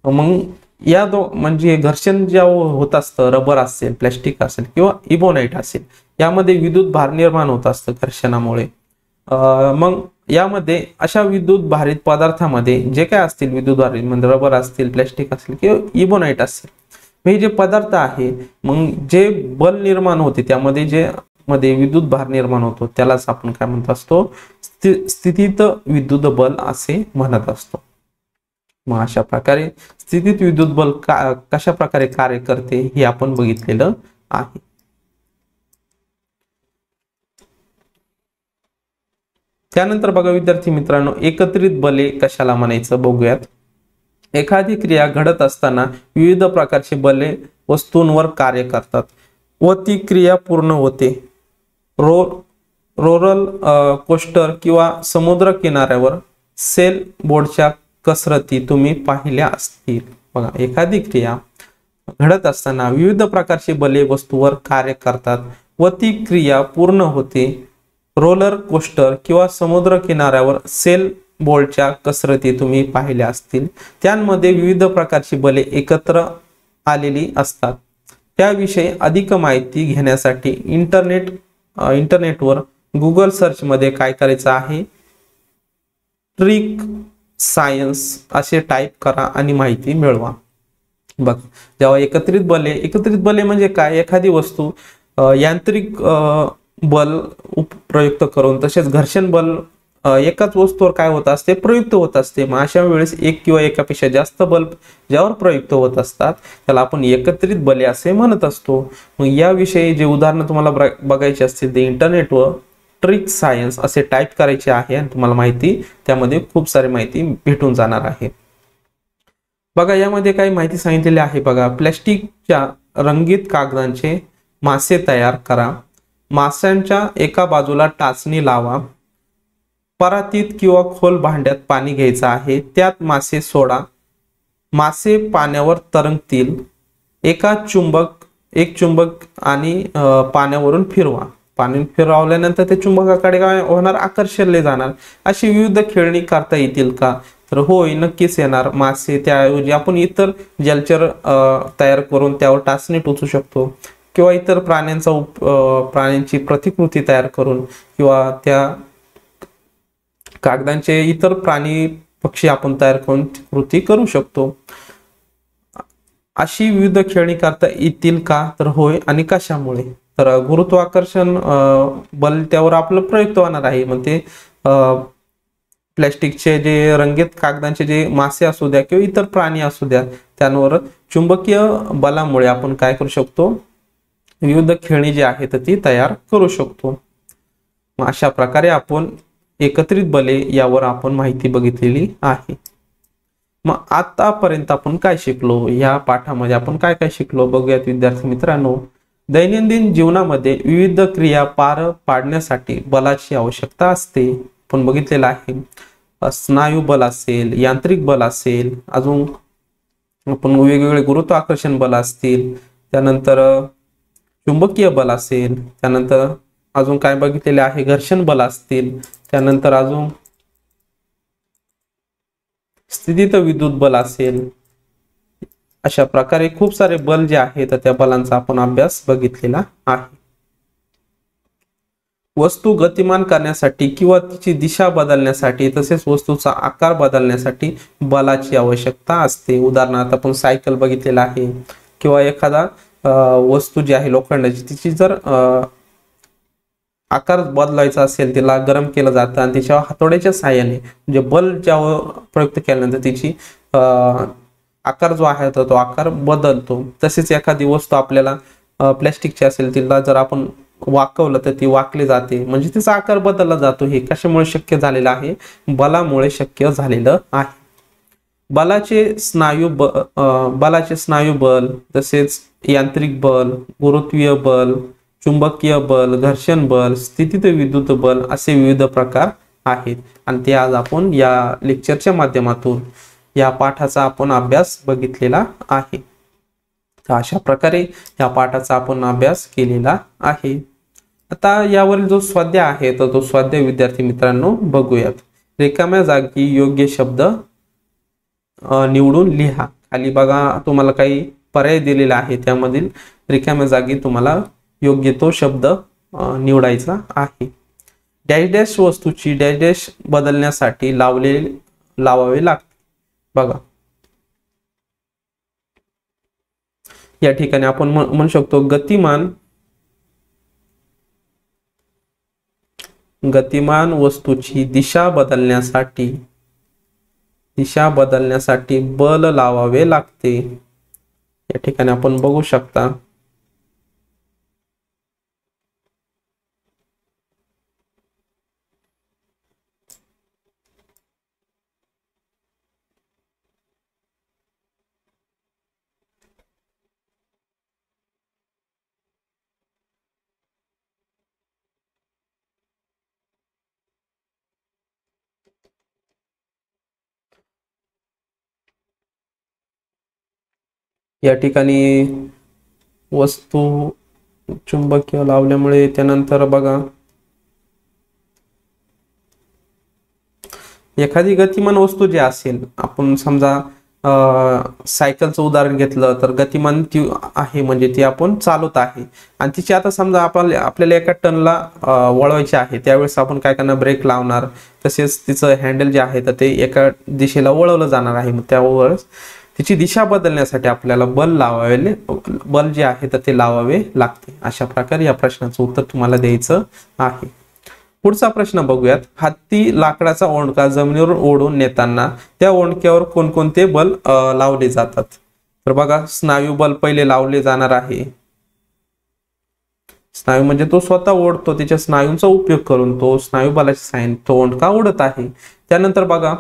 मग या म्हणजे घर्षण जे होत असतं, रबर असेल, प्लॅस्टिक असेल किंवा इबोनाइट असेल, यामध्ये विद्युत भार निर्माण होत असतं घर्षणामुळे. मग यामध्ये अशा विद्युत भारित पदार्थामध्ये जे काय असतील विद्युत भारित म्हणजे रबर असतील, प्लॅस्टिक असेल किंवा इबोनाइट असेल, हे जे पदार्थ आहे मग जे बल निर्माण होते त्यामध्ये जे मध्ये विद्युत भार निर्माण होतो त्यालाच आपण काय म्हणत असतो, स्थितीत विद्युत बल असे म्हणत असतो. मग अशा प्रकारे स्थितीत विद्युत बल कशा प्रकारे कार्य करते हे आपण बघितलेलं आहे. त्यानंतर बघा विद्यार्थी मित्रांनो, एकत्रित बले कशाला म्हणायचं बघूयात. एखादी क्रिया घडत असताना विविध प्रकारची बले वस्तूंवर कार्य करतात व ती क्रिया पूर्ण होते. रोलर कोस्टर किंवा समुद्र किनाऱ्यावर सेल बोर्डच्या कसरती तुम्ही पाहिल्या असतील. बघा एखादी क्रिया घडत असताना विविध प्रकारची बले वस्तूवर कार्य करतात व ती क्रिया पूर्ण होते. रोलर कोस्टर किंवा समुद्र किनाऱ्यावर सेल बोल्टच्या कसरती तुम्ही पाहिल्या असतील, त्यांमध्ये विविध प्रकारची बले एकत्र आलेली असतात. त्याविषयी अधिक माहिती घेण्यासाठी इंटरनेटवर गुगल सर्च मध्ये काय करायचं आहे, ट्रिक सायन्स असे टाईप करा आणि माहिती मिळवा. बघ, जेव्हा एकत्रित बले म्हणजे काय, एखादी वस्तू यांत्रिक बल प्रयुक्त करून, तसेच घर्षण बल एकाच वस्तूवर काय होत असते, प्रयुक्त होत असते. मग अशा वेळेस एक किंवा एकापेक्षा जास्त बल ज्यावर प्रयुक्त होत असतात त्याला आपण एकत्रित बले असे म्हणत असतो. मग याविषयी जे उदाहरणं तुम्हाला बघायची असतील ते इंटरनेटवर ट्रिक सायन्स असे टाईप करायचे आहे आणि तुम्हाला माहिती त्यामध्ये खूप सारी माहिती भेटून जाणार आहे. बघा, यामध्ये काही माहिती सांगितलेली आहे. बघा, प्लॅस्टिकच्या रंगीत कागदांचे मासे तयार करा. माशांच्या एका बाजूला टाचणी लावा. परातीत किंवा खोल भांड्यात पाणी घ्यायचं आहे, त्यात मासे सोडा. मासे पाण्यावर तरंगतील. एक चुंबक आणि पाण्यावरून फिरवा. पाणी फिरवल्यानंतर ते चुंबकाकडे काय होणार, आकर्षले जाणार. अशी विविध खेळणी करता येतील का, तर होय, नक्कीच येणार. मासे त्याऐवजी आपण इतर जलचर तयार करून त्यावर टाचणी टोचू शकतो, किंवा इतर प्राण्यांची प्रतिकृती तयार करून, किंवा त्या कागदांचे इतर प्राणी पक्षी आपण तयार करून कृती करू शकतो. अशी विविध खेळणी करता येतील का, तर होय. आणि कशामुळे, तर गुरुत्वाकर्षण बल त्यावर आपलं प्रयुक्त होणार आहे. मग ते प्लॅस्टिकचे जे रंगीत कागदांचे जे मासे असू द्या किंवा इतर प्राणी असू द्या, त्यांवर चुंबकीय बलामुळे आपण काय करू शकतो, विविध खेळणी जी आहेत ती तयार करू शकतो. मग अशा प्रकारे आपण एकत्रित बले यावर आपण माहिती बघितलेली आहे. मग आतापर्यंत आपण काय शिकलो, या पाठामध्ये आपण काय काय शिकलो बघूयात विद्यार्थी मित्रांनो. दैनंदिन जीवनामध्ये विविध क्रिया पार पाडण्यासाठी बलाची आवश्यकता असते. आपण बघितलेलं आहे. स्नायू बल असेल, यांत्रिक बल असेल, अजून आपण वेगवेगळे गुरुत्वाकर्षण बल असतील, त्यानंतर चुंबकीय बल असेल, त्यानंतर अजून काय बघितलेले आहे, घर्षण बल असतील, त्यानंतर अजून स्थितीत विद्युत बल असेल. अशा प्रकारे खूप सारे बल जे आहेत त्या बलांचा आपण अभ्यास बघितलेला आहे. वस्तू गतिमान करण्यासाठी किंवा तिची दिशा बदलण्यासाठी, तसेच वस्तूचा आकार बदलण्यासाठी बलाची आवश्यकता असते. उदाहरणार्थ आपण सायकल बघितलेला आहे, किंवा एखादा वस्तू जी आहे लोखंडाची, तिची जर आकार बदलायचा असेल, तिला गरम केलं जातं आणि तिच्या हातोड्याच्या साहाय्याने म्हणजे बल ज्यावर प्रयुक्त केल्यानंतर तिची आकार जो आहे तो आकार बदलतो. तसेच एखादी वस्तू आपल्याला प्लॅस्टिकची असेल, तिला जर आपण वाकवलं तर ती वाकली जाते, म्हणजे तिचा आकार बदलला जातो. हे कशामुळे शक्य झालेलं आहे, बलामुळे शक्य झालेलं आहे. बलाचे स्नायू बल, तसेच यांत्रिक बल, गुरुत्वीय बल, चुंबकीय बल, घर्षण बल, स्थितीत विद्युत बल असे विविध प्रकार आहेत. आणि ते आज आपण या लेक्चरच्या माध्यमातून या पाठाचा आपण अभ्यास बघितलेला आहे. तर अशा प्रकारे या पाठाचा आपण अभ्यास केलेला आहे. आता यावरील जो स्वाध्याय आहे तर तो स्वाध्याय विद्यार्थी मित्रांनो बघूयात. रिकाम्या जागी योग्य शब्द निवडून लिहा. खाली बघा तुम्हाला काही पर्याय दिलेला आहे, त्यामधील रिकाम्या जागी तुम्हाला योग्य तो शब्द निवडायचा आहे. डॅश डॅश वस्तूची डॅश डॅश बदलण्यासाठी लावावे लागते. बघा, या ठिकाणी आपण म्हणू शकतो गतिमान वस्तूची दिशा बदलण्यासाठी बल लावावे लागते. या ठिकाणी आपण बघू शकता. या ठिकाणी वस्तू चुंबकीय लावल्यामुळे, त्यानंतर बघा एखादी गतिमान वस्तू जी असेल, आपण समजा सायकलचं उदाहरण घेतलं तर गतिमान ती आहे म्हणजे ती आपण चालवत आहे आणि तिची आता समजा आपल्याला एका टर्नला वळवायची आहे, त्यावेळेस आपण काय करणार, ब्रेक लावणार, तसेच तिचं हँडल जे आहे तर ते एका दिशेला वळवलं जाणार आहे. मग त्यावेळेस तिची दिशा बदलण्यासाठी आपल्याला बल जे आहे तर ते लावावे लागते. अशा प्रकारे या प्रश्नाचं उत्तर तुम्हाला द्यायचं आहे. पुढचा प्रश्न बघूयात. हत्ती लाकडाचा ओंडका जमिनीवर ओढून नेताना त्या ओंडक्यावर कोणकोणते बल लावले जातात? तर बघा, स्नायू बल पहिले लावले जाणार आहे. स्नायू म्हणजे तो स्वतः ओढतो, त्याच्या स्नायूंचा उपयोग करून तो स्नायू बलाची साइन तो ओंडका ओढत आहे. त्यानंतर बघा,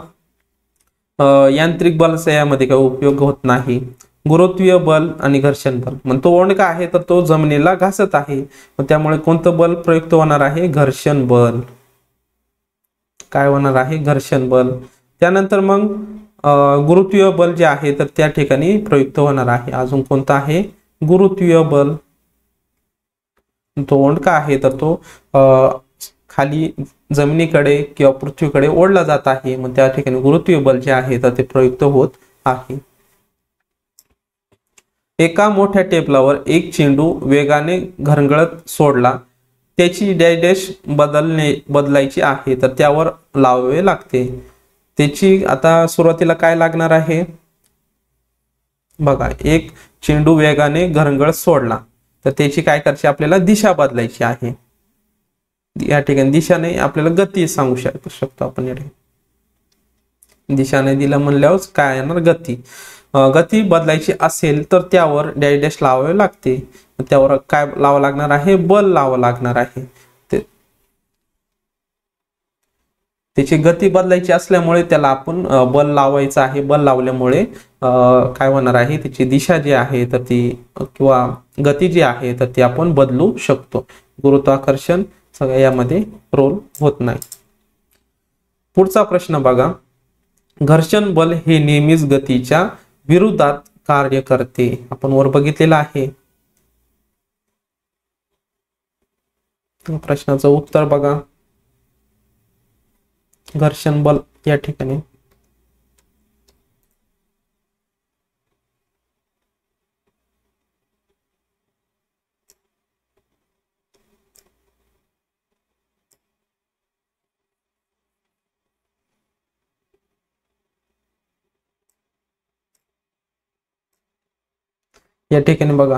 यांत्रिक बलाचा यामध्ये काही उपयोग होत नाही. गुरुत्वीय बल आणि घर्षण बल, मग तो ओंडका आहे तर तो जमिनीला घासत आहे, मग त्यामुळे कोणतं बल प्रयुक्त होणार आहे? घर्षण बल. काय होणार आहे? घर्षण बल. त्यानंतर मग गुरुत्वीय बल जे आहे तर त्या ठिकाणी प्रयुक्त होणार आहे. अजून कोणतं आहे? गुरुत्वीय बल. तो ओंडका आहे तर तो खाली जमिनीकडे किंवा पृथ्वीकडे ओढला जात आहे, मग त्या ठिकाणी गुरुत्वीय बल जे आहे तर ते प्रयुक्त होत आहे. एका मोठ्या टेबलावर एक चेंडू वेगाने घरंगळत सोडला, त्याची डॅश बदलायची आहे तर त्यावर लावावे लागते. त्याची आता सुरुवातीला काय लागणार आहे? बघा, एक चेंडू वेगाने घरंगळत सोडला तर त्याची काय करायची? आपल्याला दिशा बदलायची आहे. या ठिकाणी दिशाने आपल्याला गती सांगू शकतो आपण. या ठिकाणी दिशाने दिला म्हणल्यावर काय येणार? गती. गती बदलायची असेल तर त्यावर डॅश लावावे लागते. त्यावर काय लावावं लागणार आहे? बल लावावं लागणार आहे. त्याची गती बदलायची असल्यामुळे त्याला आपण बल लावायचं आहे. बल लावल्यामुळे काय होणार आहे? त्याची दिशा जी आहे तर ती किंवा गती जी आहे तर ती आपण बदलू शकतो. गुरुत्वाकर्षण सगळ्या यामध्ये रोल होत नाही. पुढचा प्रश्न बघा, घर्षण बल हे नेहमीच गतीच्या विरोधात कार्य करते. आपण वर बघितलेलं आहे. प्रश्नाचं उत्तर बघा, घर्षण बल या ठिकाणी बघा,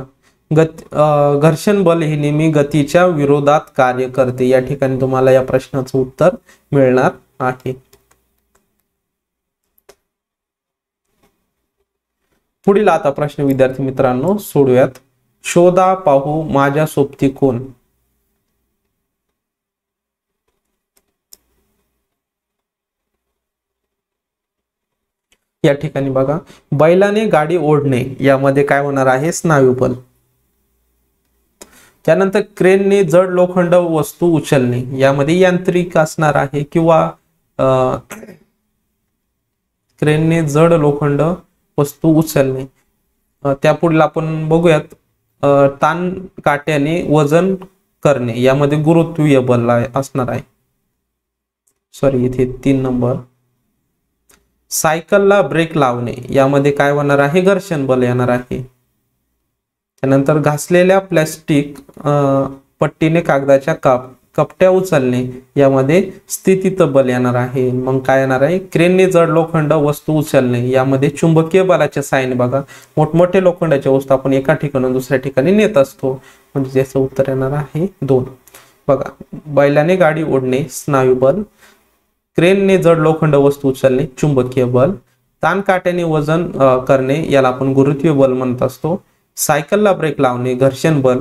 घर्षण बल हे नेहमी गतीच्या विरोधात कार्य करते. या ठिकाणी तुम्हाला या प्रश्नाचं उत्तर मिळणार आहे. पुढील आता प्रश्न विद्यार्थी मित्रांनो सोडूयात. शोधा पाहू माझ्या सोबती कोण? या ठिकाणी बघा, बैलाने गाडी ओढणे यामध्ये काय होणार आहे? स्नायू बल. त्यानंतर क्रेनने जड लोखंड वस्तू उचलणे यामध्ये यांत्रिक असणार आहे किंवा क्रेनने जड लोखंड वस्तू उचलणे. त्यापुढे आपण बघूयात, ताण काट्याने वजन करणे यामध्ये गुरुत्वीय बल असणार आहे. सॉरी, इथे 3 नंबर. सायकलला ब्रेक लावणे यामध्ये काय होणार आहे? घर्षण बल येणार आहे. त्यानंतर घासलेल्या प्लास्टिक पट्टीने कागदाच्या कपट्या उचलणे यामध्ये स्थितीत बल येणार आहे. मग काय येणार आहे? क्रेनने जड लोखंड वस्तू उचलणे यामध्ये चुंबकीय बलाच्या साहाय्याने बघा मोठमोठे लोखंडाच्या वस्तू आपण एका ठिकाणून दुसऱ्या ठिकाणी नेत असतो, म्हणजे त्याचं उत्तर येणार आहे 2. बघा, बैलाने गाडी ओढणे स्नायू बल, क्रेनने जड लोखंड वस्तू उचलणे चुंबकीय बल, ताण काट्याने वजन करणे याला आपण गुरुत्वीय बल म्हणत असतो, सायकलला ब्रेक लावणे घर्षण बल,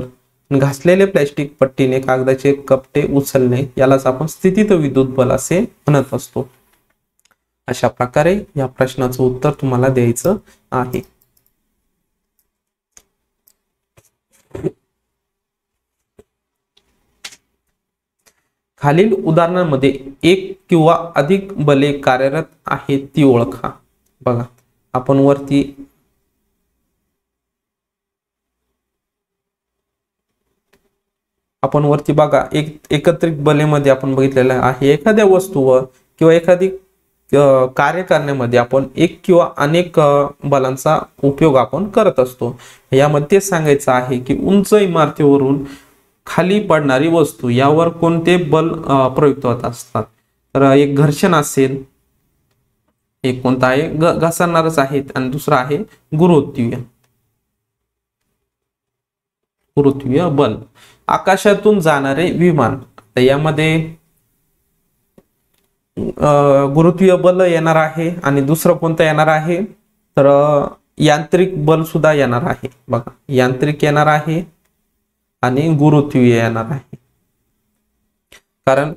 घासलेले प्लॅस्टिक पट्टीने कागदाचे कपटे उचलणे यालाच आपण स्थितीत विद्युत बल असे म्हणत असतो. अशा प्रकारे या प्रश्नाचं उत्तर तुम्हाला द्यायचं आहे. खालील उदाहरणांमध्ये एक किंवा अधिक बले कार्यरत आहेत ती ओळखा. बघा, आपण वरती बघा एकत्रित बलेमध्ये आपण बघितलेलं आहे एखाद्या वस्तूवर किंवा एखादी कार्य करण्यामध्ये आपण एक किंवा अनेक बलांचा उपयोग आपण करत असतो। यामध्ये ते सांगायचं आहे की उंच इमारतीवरून खाली पडणारी वस्तू यावर कोणते बल प्रयुक्त होत असतात। तर एक घर्षण असेल, एक कोणता आहे घसरणारच आहे, आणि दुसरा आहे गुरुत्वीय बल। आकाशातून जाणारे विमान, तर यामध्ये गुरुत्वीय बल येणार आहे, आणि दुसरं कोणतं येणार आहे तर यांत्रिक बल सुद्धा येणार आहे। बघा, यांत्रिक येणार आहे आणि गुरुत्वीय येणार आहे, कारण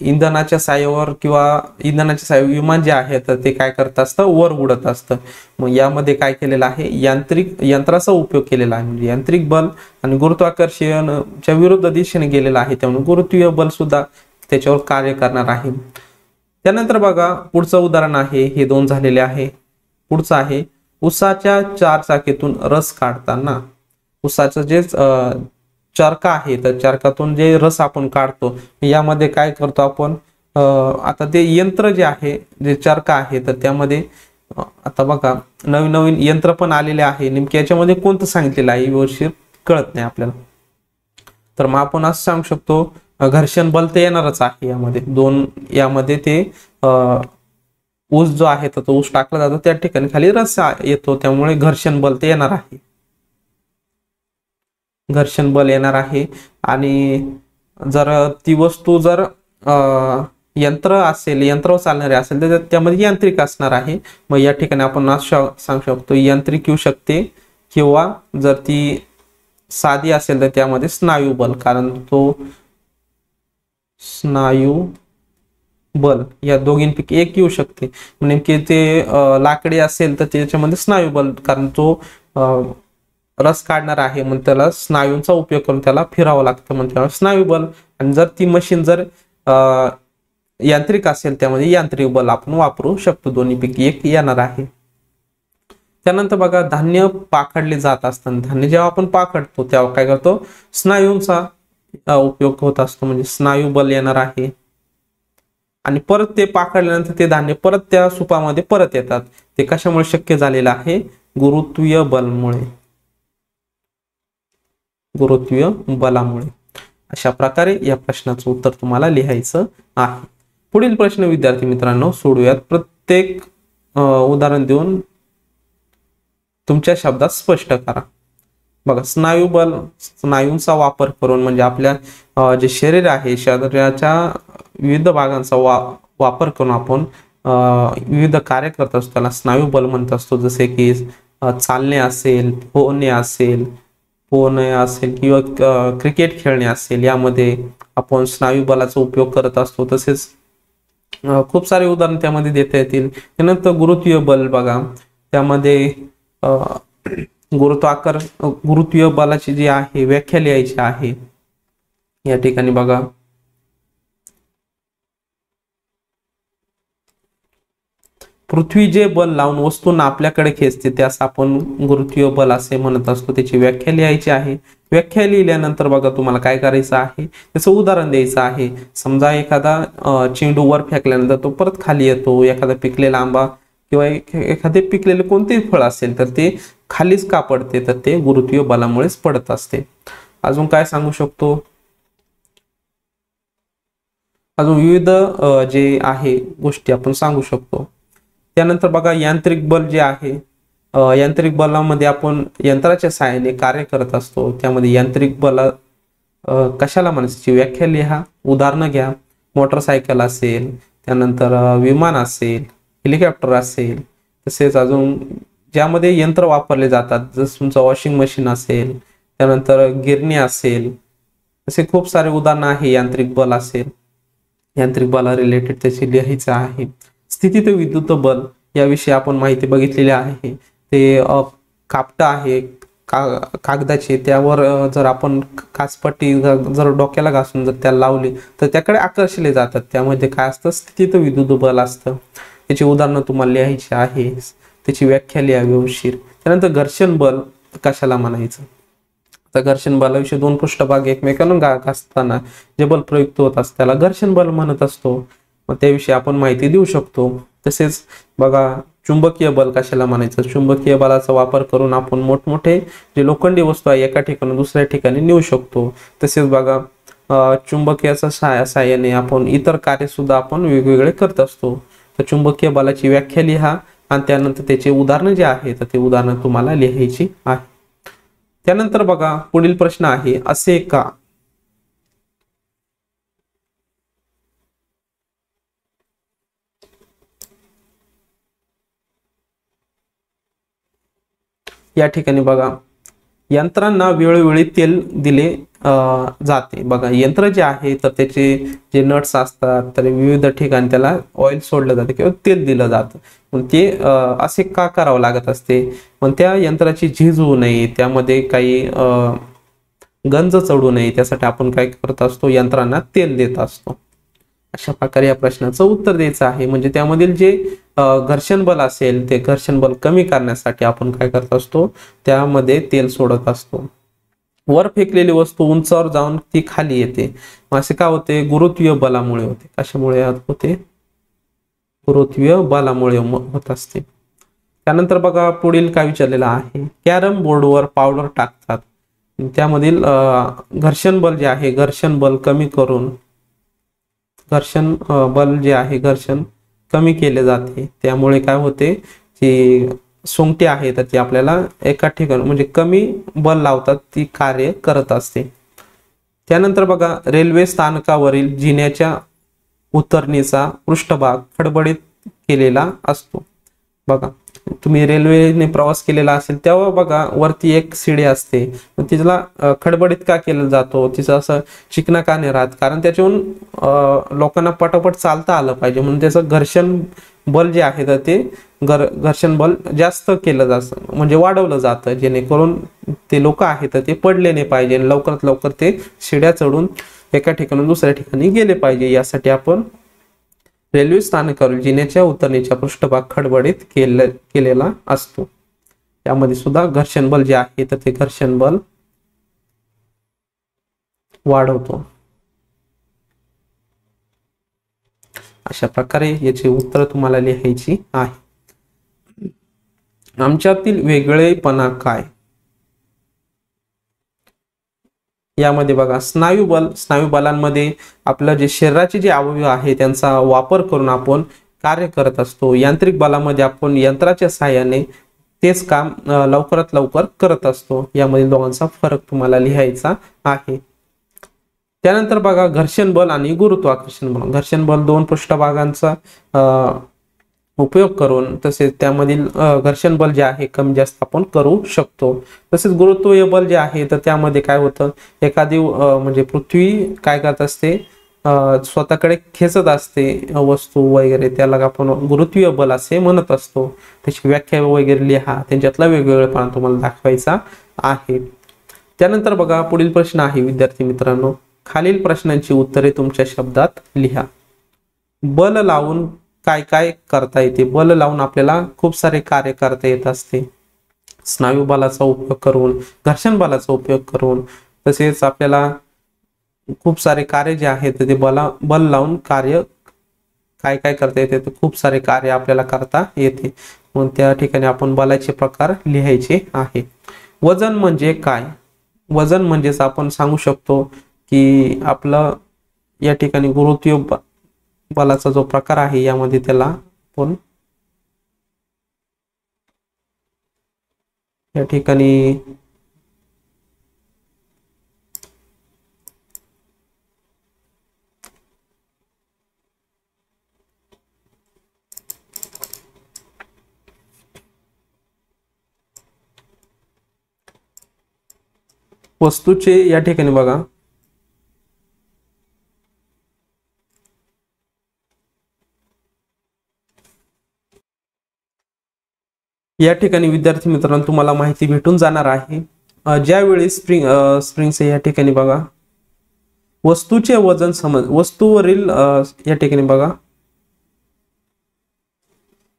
इंधनाच्या साह्यावर किंवा इंधनाच्या साह्यावर विमान जे आहे तर ते काय करत असतं, वर उडत असतं। मग यामध्ये काय केलेलं आहे, यंत्राचा उपयोग केलेला आहे, म्हणजे यांत्रिक बल आणि गुरुत्वाकर्षणाच्या विरुद्ध दिशेने गेलेला आहे, त्यामुळे गुरुत्वीय बल सुद्धा त्याच्यावर कार्य करणार आहे। त्यानंतर बघा पुढचं उदाहरण आहे, हे 2 झालेले आहे। पुढचं आहे उसाच्या 4 चाकीतून रस काढताना, उसाचं जे चरखा आहे तर चरखातून जे रस आपण काढतो, यामध्ये काय करतो आपण, आता ते यंत्र जे आहे, जे चरखा आहे तर त्यामध्ये आता बघा नवीन नवीन यंत्र पण आलेले आहे, नेमके याच्यामध्ये कोणतं सांगितलेलं आहे व्यवस्थित कळत नाही आपल्याला। तर मग आपण असं सांगू शकतो घर्षण बल ते येणारच आहे यामध्ये, यामध्ये ते ऊस जो आहे तर तो ऊस टाकला जातो, त्या ठिकाणी खाली रस येतो, त्यामुळे घर्षण बल ते येणार आहे, घर्षण बल येणार आहे। आणि जर ती वस्तू जर यंत्र असेल, यंत्रावर चालणारे असेल तर त्यामध्ये यांत्रिक असणार आहे। मग या ठिकाणी आपण सांगू शकतो यांत्रिक येऊ शकते, किंवा जर ती साधी असेल तर त्यामध्ये स्नायू बल, कारण तो स्नायू बल या दोघींपैकी एक येऊ शकते। नेमके ते लाकडी असेल तर त्याच्यामध्ये स्नायू बल, कारण तो रस काढणार आहे, मग त्याला स्नायूंचा उपयोग करून त्याला फिरावं लागतं, मग त्याला स्नायू बल। आणि जर ती मशीन जर यांत्रिक असेल त्यामध्ये यांत्रिक बल आपण वापरू शकतो, दोन्हीपैकी एक येणार आहे। त्यानंतर बघा धान्य पाखडले जात असताना, धान्य जेव्हा आपण पाखडतो तेव्हा काय करतो, स्नायूंचा उपयोग होत असतो, म्हणजे स्नायू बल येणार आहे। आणि परत ते पाखडल्यानंतर ते धान्य परत त्या सुपामध्ये परत येतात, ते कशामुळे शक्य झालेलं आहे, गुरुत्वीय बलमुळे, गुरुत्वीय बलामुळे। अशा प्रकारे या प्रश्नाचं उत्तर तुम्हाला लिहायचं आहे। पुढील प्रश्न विद्यार्थी मित्रांनो सोडूयात, प्रत्येक उदाहरण देऊन तुमच्या शब्दात स्पष्ट करा। बघा, स्नायू बल, स्नायूंचा वापर करून, म्हणजे आपल्या जे शरीर आहे शरीराच्या विविध भागांचा वापर करून आपण विविध कार्य करत असतो, त्याला स्नायू बल म्हणत असतो। जसे की चालणे असेल, पोहणे असेल किंवा क्रिकेट खेळणे असेल, यामध्ये आपण स्नायू बलाचा उपयोग करत असतो। तसेच खूप सारे उदाहरण त्यामध्ये देता येतील। त्यानंतर गुरुत्वीय बल बघा, त्यामध्ये गुरुत्वीय बलाची जी आहे व्याख्या लिहायची आहे। या ठिकाणी बघा, पृथ्वी जे बल लावून वस्तूंना आपल्याकडे खेचते त्यास आपण गुरुत्वीय बल असे म्हणत असतो, त्याची व्याख्या लिहायची आहे। व्याख्या लिहिल्यानंतर बघा तुम्हाला काय करायचं आहे, त्याचं उदाहरण द्यायचं आहे। समजा एखादा चेंडू वर फेकल्यानंतर तो परत खाली येतो, एखादा पिकलेला आंबा किंवा एखादे पिकलेले कोणतेही फळ असेल तर ते खालीच का पडते, तर ते गुरुत्वीय बलामुळेच पडत असते। अजून काय सांगू शकतो, अजून विविध जे आहे गोष्टी आपण सांगू शकतो। त्यानंतर बघा यांत्रिक बल जे आहे, यांत्रिक बलामध्ये आपण यंत्राच्या सहाय्याने कार्य करत असतो, त्यामध्ये यांत्रिक बल कशाला म्हणायची व्याख्या लिहा, उदाहरणं घ्या। मोटरसायकल असेल, त्यानंतर विमान असेल, हेलिकॉप्टर असेल, तसेच अजून ज्यामध्ये यंत्र वापरले जातात, जसं तुमचं वॉशिंग मशीन असेल, त्यानंतर गिरणी असेल, असे खूप सारे उदाहरणं आहे। यांत्रिक बल असेल, यांत्रिक बला रिलेटेड त्याची लिहायचं आहे। स्थितीत विद्युत बल याविषयी आपण माहिती बघितलेली आहे। ते कापटं आहे कागदाचे, त्यावर जर आपण काचपट्टी जर डोक्याला घासून जर त्याला लावली तर त्याकडे आकर्षले जातात, त्यामध्ये काय असतं, स्थितीत विद्युत बल असतं। त्याची उदाहरणं तुम्हाला लिहायची आहे, त्याची व्याख्या लिहा व्यवस्थित। त्यानंतर घर्षण बल कशाला म्हणायचं, तर घर्षण बलाविषयी 2 पृष्ठभाग एकमेकांना घासताना जे बल प्रयुक्त होत असतं त्याला घर्षण बल म्हणत असतो। मग त्याविषयी आपण माहिती देऊ शकतो. तसेच बघा चुंबकीय बल कशाला म्हणायचं, चुंबकीय बलाचा वापर करून आपण मोठमोठे जे लोखंडी वस्तू आहे एका ठिकाणी दुसऱ्या ठिकाणी नेऊ शकतो. तसेच बघा चुंबकीयाच्या साहाय्याने आपण इतर कार्य सुद्धा आपण वेगवेगळे करत असतो. तर चुंबकीय बलाची व्याख्या लिहा आणि त्यानंतर त्याचे उदाहरणं जे आहे तर ते उदाहरणं तुम्हाला लिहायची आहे. त्यानंतर बघा पुढील प्रश्न आहे असे का. या ठिकाणी बघा यंत्रांना वेळोवेळी तेल दिले जाते. बघा यंत्र जे आहे तर त्याचे जे नट्स असतात तर विविध ठिकाणी त्याला ऑइल सोडलं जाते किंवा तेल दिलं जातं. पण ते असे का करावं लागत असते, पण त्या यंत्राची झीज होऊ नये, त्यामध्ये काही गंज चढू नये, त्यासाठी आपण काय करत असतो, यंत्रांना तेल देत असतो. अशा प्रकारे या प्रश्नाचं उत्तर द्यायचं आहे. म्हणजे त्यामधील जे घर्षण बल असेल ते घर्षण बल कमी करण्यासाठी आपण काय करत असतो, त्यामध्ये तेल सोडत असतो. वर फेकलेली वस्तू उंचावर जाऊन ती खाली येते, असे का होते, गुरुत्वीय बलामुळे होते. कशामुळे होते, गुरुत्वीय बलामुळे होत असते. त्यानंतर बघा पुढील काय विचारलेलं आहे, कॅरम बोर्डवर पावडर टाकतात, त्यामधील घर्षण बल जे आहे घर्षण बल कमी करून घर्षण बल जे आहे घर्षण कमी केले जाते. त्यामुळे काय होते, जी सोंगटी आहे तर ती आपल्याला एका ठिकाणी म्हणजे कमी बल लावतात ती कार्य करत असते. त्यानंतर बघा रेल्वे स्थानकावरील जिन्याच्या उतरणीचा पृष्ठभाग खडबडीत केलेला असतो. बघा तुम्ही रेल्वेने प्रवास केलेला असेल तेव्हा बघा वरती एक शिडी असते, तिला खडबडीत का केलं जातो, तिचं असं चिकना का नाही राहत, कारण त्याच्याहून लोकांना पटापट चालता आलं पाहिजे म्हणून त्याचं घर्षण बल जे आहे तर ते घर्षण बल जास्त केलं जातं म्हणजे वाढवलं जातं, जेणेकरून ते लोक आहेत तर ते पडले नाही पाहिजे, लवकरात लवकर ते शिड्या चढून एका ठिकाणून दुसऱ्या ठिकाणी गेले पाहिजे. यासाठी आपण रेल्वे स्थानकावरील जिन्याच्या उतरणीचा पृष्ठभाग खडबडीत केलेला असतो. त्यामध्ये सुद्धा घर्षण बल जे आहे तर ते घर्षण बल वाढवतो. अशा प्रकारे याची उत्तर तुम्हाला लिहायची आहे. आमच्यातील वेगळेपणा काय, यामध्ये बघा स्नायू बलांमध्ये आपलं जे शरीराचे जे अवयव आहे त्यांचा वापर करून आपण कार्य करत असतो. यांत्रिक बलामध्ये आपण यंत्राच्या सहाय्याने तेच काम लवकरात लवकर करत असतो. यामध्ये दोघांचा फरक तुम्हाला लिहायचा आहे. त्यानंतर बघा घर्षण बल आणि गुरुत्वाकर्षण बल. घर्षण बल दोन पृष्ठभागांचा उपयोग करून तसेच त्यामधील घर्षण बल जे आहे कमी जास्त आपण करू शकतो. तसेच गुरुत्वीय बल जे आहे तर त्यामध्ये काय होतं, एखादी म्हणजे पृथ्वी काय करत असते, स्वतःकडे खेचत असते वस्तू वगैरे, त्याला आपण गुरुत्वीय बल असे म्हणत असतो. त्याची व्याख्या वगैरे लिहा, त्यांच्यातला वेगवेगळेपणा तुम्हाला दाखवायचा आहे. त्यानंतर बघा पुढील प्रश्न आहे विद्यार्थी मित्रांनो, खालील प्रश्नांची उत्तरे तुमच्या शब्दात लिहा. बल लावून काय काय करता येते. बल लावून आपल्याला खूप सारे कार्य करता येत असते. स्नायू बलाचा उपयोग करून, घर्षण बलाचा उपयोग करून, तसेच आपल्याला खूप सारे कार्य जे आहेत ते बल लावून कार्य काय काय करता येते, तर खूप सारे कार्य आपल्याला करता येते. मग त्या ठिकाणी आपण बलाचे प्रकार लिहायचे आहे. वजन म्हणजे काय, वजन म्हणजेच आपण सांगू शकतो की आपलं या ठिकाणी गुरुत्वीय बलाचा जो प्रकार आहे यामध्ये त्याला आपण या ठिकाणी वस्तूचे या ठिकाणी बघा या ठिकाणी विद्यार्थी मित्रांनो तुम्हाला माहिती भेटून जाणार आहे. ज्यावेळी स्प्रिंग्स या ठिकाणी बघा वस्तूचे वजन वस्तूवरील या ठिकाणी बघा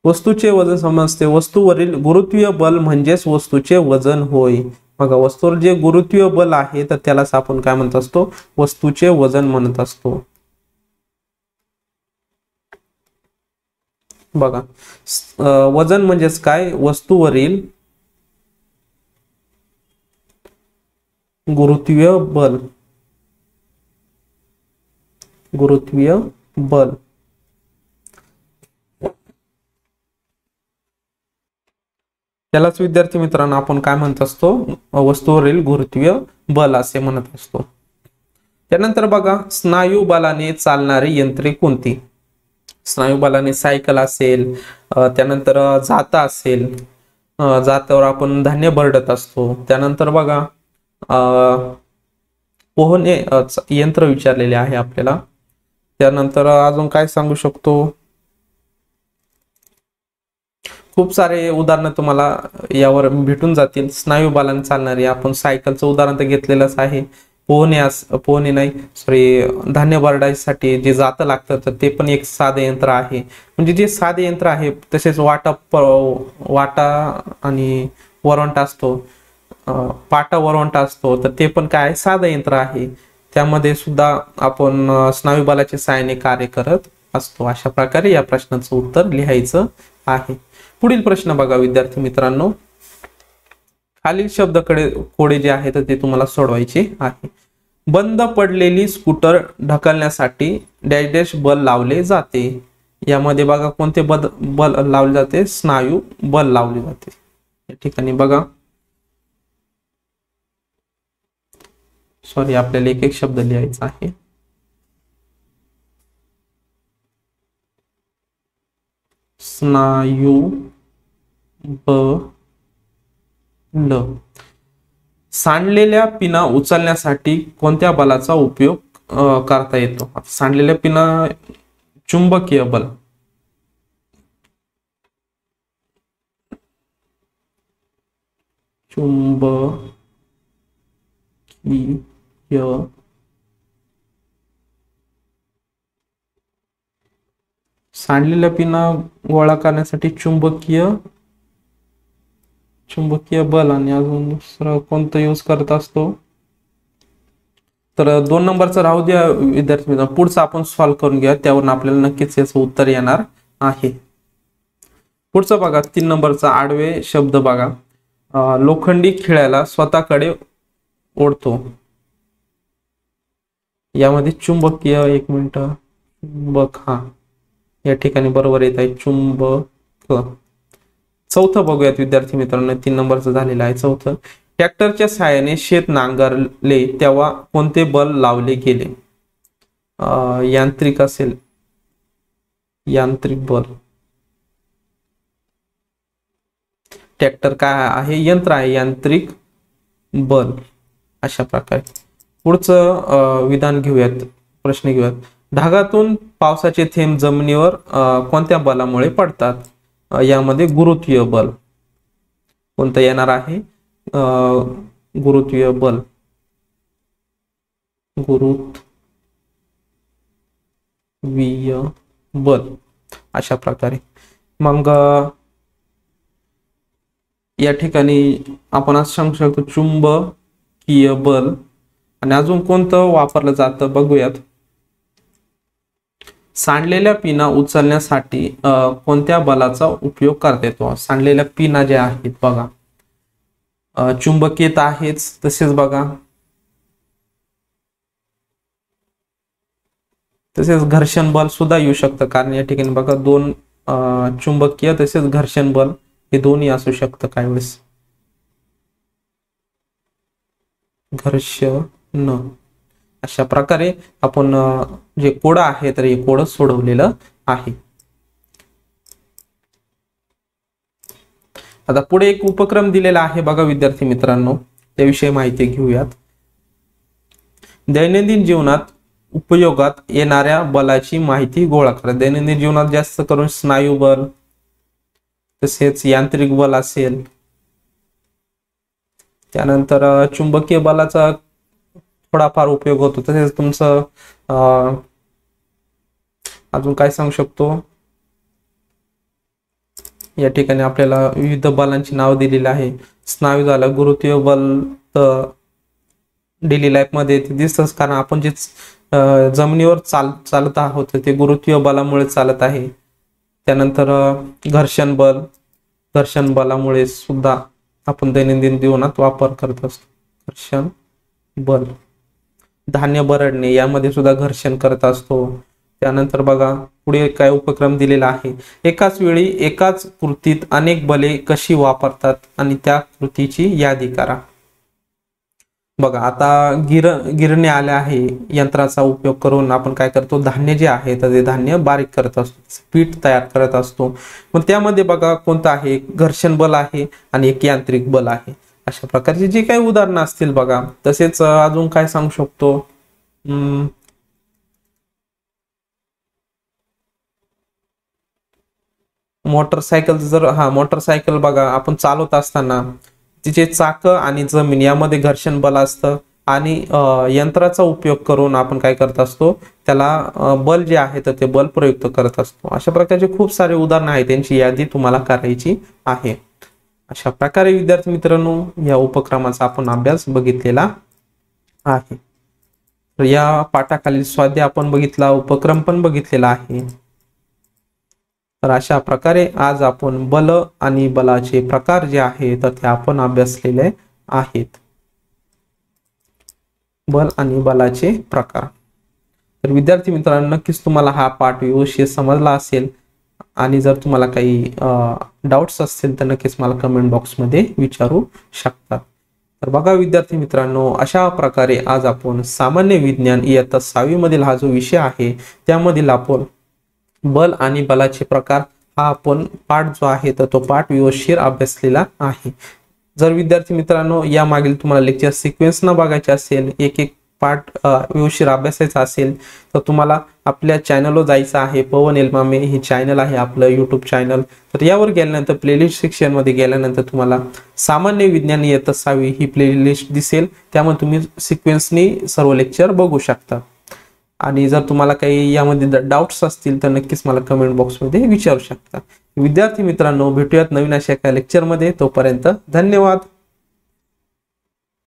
वस्तूचे वजन समजते. वस्तूवरील गुरुत्वीय बल म्हणजेच वस्तूचे वजन होय. बघा वस्तूवर जे गुरुत्वीय बल आहे तर त्यालाच आपण काय म्हणत असतो, वस्तूचे वजन म्हणत असतो. बघा वजन म्हणजेच काय, वस्तूवरील गुरुत्वीय बल. गुरुत्वीय बल त्यालाच विद्यार्थी मित्रांनो आपण काय म्हणत असतो, वस्तूवरील गुरुत्वीय बल असे म्हणत असतो. त्यानंतर बघा स्नायू बलाने चालणारी यंत्रे कोणती. स्नायू बलाने सायकल असेल, त्यानंतर जाता असेल, जात्यावर आपण धान्य भरडत असतो. त्यानंतर बघा पोहणे यंत्र विचारलेले आहे आपल्याला. त्यानंतर अजून काय सांगू शकतो, खूप सारे उदाहरणं तुम्हाला यावर भेटून जातील. स्नायू बलाने चालणारी आपण सायकलचं उदाहरण तर घेतलेलंच आहे. पोहणे नाही सॉरी धान्य भरडायसाठी जे जातं लागतं तर ते पण एक साधे यंत्र आहे. म्हणजे जे साधे यंत्र आहे, तसेच वाटा आणि वरवंटा असतो, पाटा वरवंटा असतो, तर ते पण काय साधं यंत्र आहे. त्यामध्ये सुद्धा आपण स्नायू बलाच्या सहाय्याने कार्य करत असतो. अशा प्रकारे या प्रश्नाचं उत्तर लिहायचं आहे. पुढील प्रश्न बघा विद्यार्थी मित्रांनो, खालील शब्दकडे कोडे जे आहेत ते तुम्हाला सोडवायचे आहे. बंद पडलेली स्कूटर ढकलण्यासाठी डॅश डॅश बल लावले जाते. यामध्ये बघा कोणते बल लावले जाते, स्नायू बल लावले जाते. या ठिकाणी बघा सॉरी आपल्याला एक एक शब्द लिहायचा आहे. स्नायू बल. सांडलेल्या पिना उचलण्यासाठी कोणत्या बलाचा उपयोग करता येतो. सांडलेल्या पिना चुंबकीय बल. चुंबकीय सांडलेल्या पिना गोळा करण्यासाठी चुंबकीय बल. आणि अजून दुसरा कोणतं यूज करत असतो, तर 2 नंबरचं राहू द्या विद्यार्थी मित्रांनो, पुढचं आपण सॉल्व्ह करून घ्या, त्यावरून आपल्याला नक्कीच याचं उत्तर येणार आहे. पुढचं बघा 3 नंबरचा आडवे शब्द बघा. लोखंडी खिळ्याला स्वतःकडे ओढतो. यामध्ये चुंबकीय, एक मिनिट, चुंबक, हा या ठिकाणी बरोबर येत आहे चुंबक. चौथं बघूयात विद्यार्थी मित्रांनो, 3 नंबरचं झालेलं आहे. चौथं, ट्रॅक्टरच्या सहाय्याने शेत नांगरले तेव्हा कोणते बल लावले गेले. यांत्रिक असेल, यांत्रिक बल. ट्रॅक्टर काय आहे, यंत्र आहे, यांत्रिक बल. अशा प्रकारे पुढचं विधान घेऊयात, प्रश्न घेऊयात. ढगातून पावसाचे थेंब जमिनीवर कोणत्या बलामुळे पडतात. यामध्ये गुरुत्वीय बल कोणतं येणार आहे, गुरुत्वीय बल. गुरुत्वीय बल अशा प्रकारे. मग या ठिकाणी आपण असं सांगू शकतो चुंबकीय बल. आणि अजून कोणतं वापरलं जातं बघूयात. सांडलेल्या पिना उचलण्यासाठी कोणत्या बलाचा उपयोग करता येतो. सांडलेल्या पिना ज्या आहेत बघा, चुंबकीय आहेच, तसेच बघा तसेच घर्षण बल सुद्धा येऊ शकतं. कारण या ठिकाणी बघा 2 चुंबकीय तसेच घर्षण बल हे दोन्ही असू शकतं काही वेळेस. घर्षण अशा प्रकारे आपण जे कोड आहे तर हे कोड सोडवलेलं आहे. आता पुढे एक उपक्रम दिलेला आहे बघा विद्यार्थी मित्रांनो, त्याविषयी माहिती घेऊयात. दैनंदिन जीवनात उपयोगात येणाऱ्या बलाची माहिती गोळा करा. दैनंदिन जीवनात जास्त करून स्नायू बल तसेच यांत्रिक बल असेल, त्यानंतर चुंबकीय बलाचा थोडाफार उपयोग होतो. तसेच तुमचं अजून काय सांगू शकतो, या ठिकाणी आपल्याला विविध बलांची नाव दिलेली आहे. स्नायू झालं, गुरुत्वीय बल तर डेली लाईफ मध्ये ते दिसतच, कारण आपण जे जमिनीवर चालत आहोत ते गुरुत्वीय बलामुळे चालत आहे. त्यानंतर घर्षण बल, घर्षण बलामुळे सुद्धा आपण दैनंदिन जीवनात वापर करत असतो घर्षण बल. धान्य भरडणे यामध्ये सुद्धा घर्षण करत असतो. त्यानंतर बघा पुढे काय उपक्रम दिलेला आहे, एकाच वेळी एकाच कृतीत अनेक बले कशी वापरतात आणि त्या कृतीची यादी करा. बघा आता गिरण्या आल्या आहे, यंत्राचा उपयोग करून आपण काय करतो, धान्य जे आहे तर ते धान्य बारीक करत असतो, पीठ तयार करत असतो. मग त्यामध्ये बघा कोणतं आहे, घर्षण बल आहे आणि एक यांत्रिक बल आहे. अशा प्रकारचे जे काही उदाहरणं असतील बघा. तसेच अजून काय सांगू शकतो, मोटरसायकल जर मोटरसायकल बघा आपण चालवत असताना तिचे चाक आणि जमीन यामध्ये घर्षण बल असतं आणि यंत्राचा उपयोग करून आपण काय करत असतो, त्याला बल जे आहे तर ते बल प्रयुक्त करत असतो. अशा प्रकारचे खूप सारे उदाहरणं आहेत, त्यांची यादी तुम्हाला करायची आहे. अशा प्रकारे विद्यार्थी मित्रांनो या उपक्रमाचा आपण अभ्यास बघितलेला आहे. तर या पाठाखालील स्वाध्याय आपण बघितला, उपक्रम पण बघितलेला आहे. तर अशा प्रकारे आज आपण बल आणि बलाचे प्रकार जे आहे तर ते आपण अभ्यासलेले आहेत. बल आणि बलाचे प्रकार. तर विद्यार्थी मित्रांनो नक्कीच तुम्हाला हा पाठ व्यवस्थित समजला असेल आणि जर तुम्हाला काही डाऊट्स असतील तर नक्कीच मला कमेंट बॉक्समध्ये विचारू शकता. तर बघा विद्यार्थी मित्रांनो अशा प्रकारे आज आपण सामान्य विज्ञान इयत्ता 6वी मधील हा जो विषय आहे त्यामधील आपण बल आणि बलाचे प्रकार हा आपण पाठ जो आहे तर तो पाठ व्यवस्थित अभ्यासलेला आहे. जर विद्यार्थी मित्रांनो या मागील तुम्हाला लेक्चर सिक्वेन्स न बघायचे असेल, एक एक पाठ व्यवस्थित अभ्यासायचा असेल तर तुम्हाला आपल्या चॅनलवर जायचं आहे. पवन एलमामे हे चॅनल आहे आपलं यूट्यूब चॅनल. तर यावर गेल्यानंतर प्लेलिस्ट सेक्शन मध्ये गेल्यानंतर तुम्हाला सामान्य विज्ञान इयत्ता 6वी ही प्लेलिस्ट दिसेल, त्यामध्ये तुम्ही सिक्वेन्सनी सर्व लेक्चर बघू शकता. आणि जर तुम्हाला काही यामध्ये डाऊट्स असतील तर नक्कीच मला कमेंट बॉक्समध्ये विचारू शकता. विद्यार्थी मित्रांनो भेटूयात नवीन अशा एका लेक्चरमध्ये. तोपर्यंत धन्यवाद.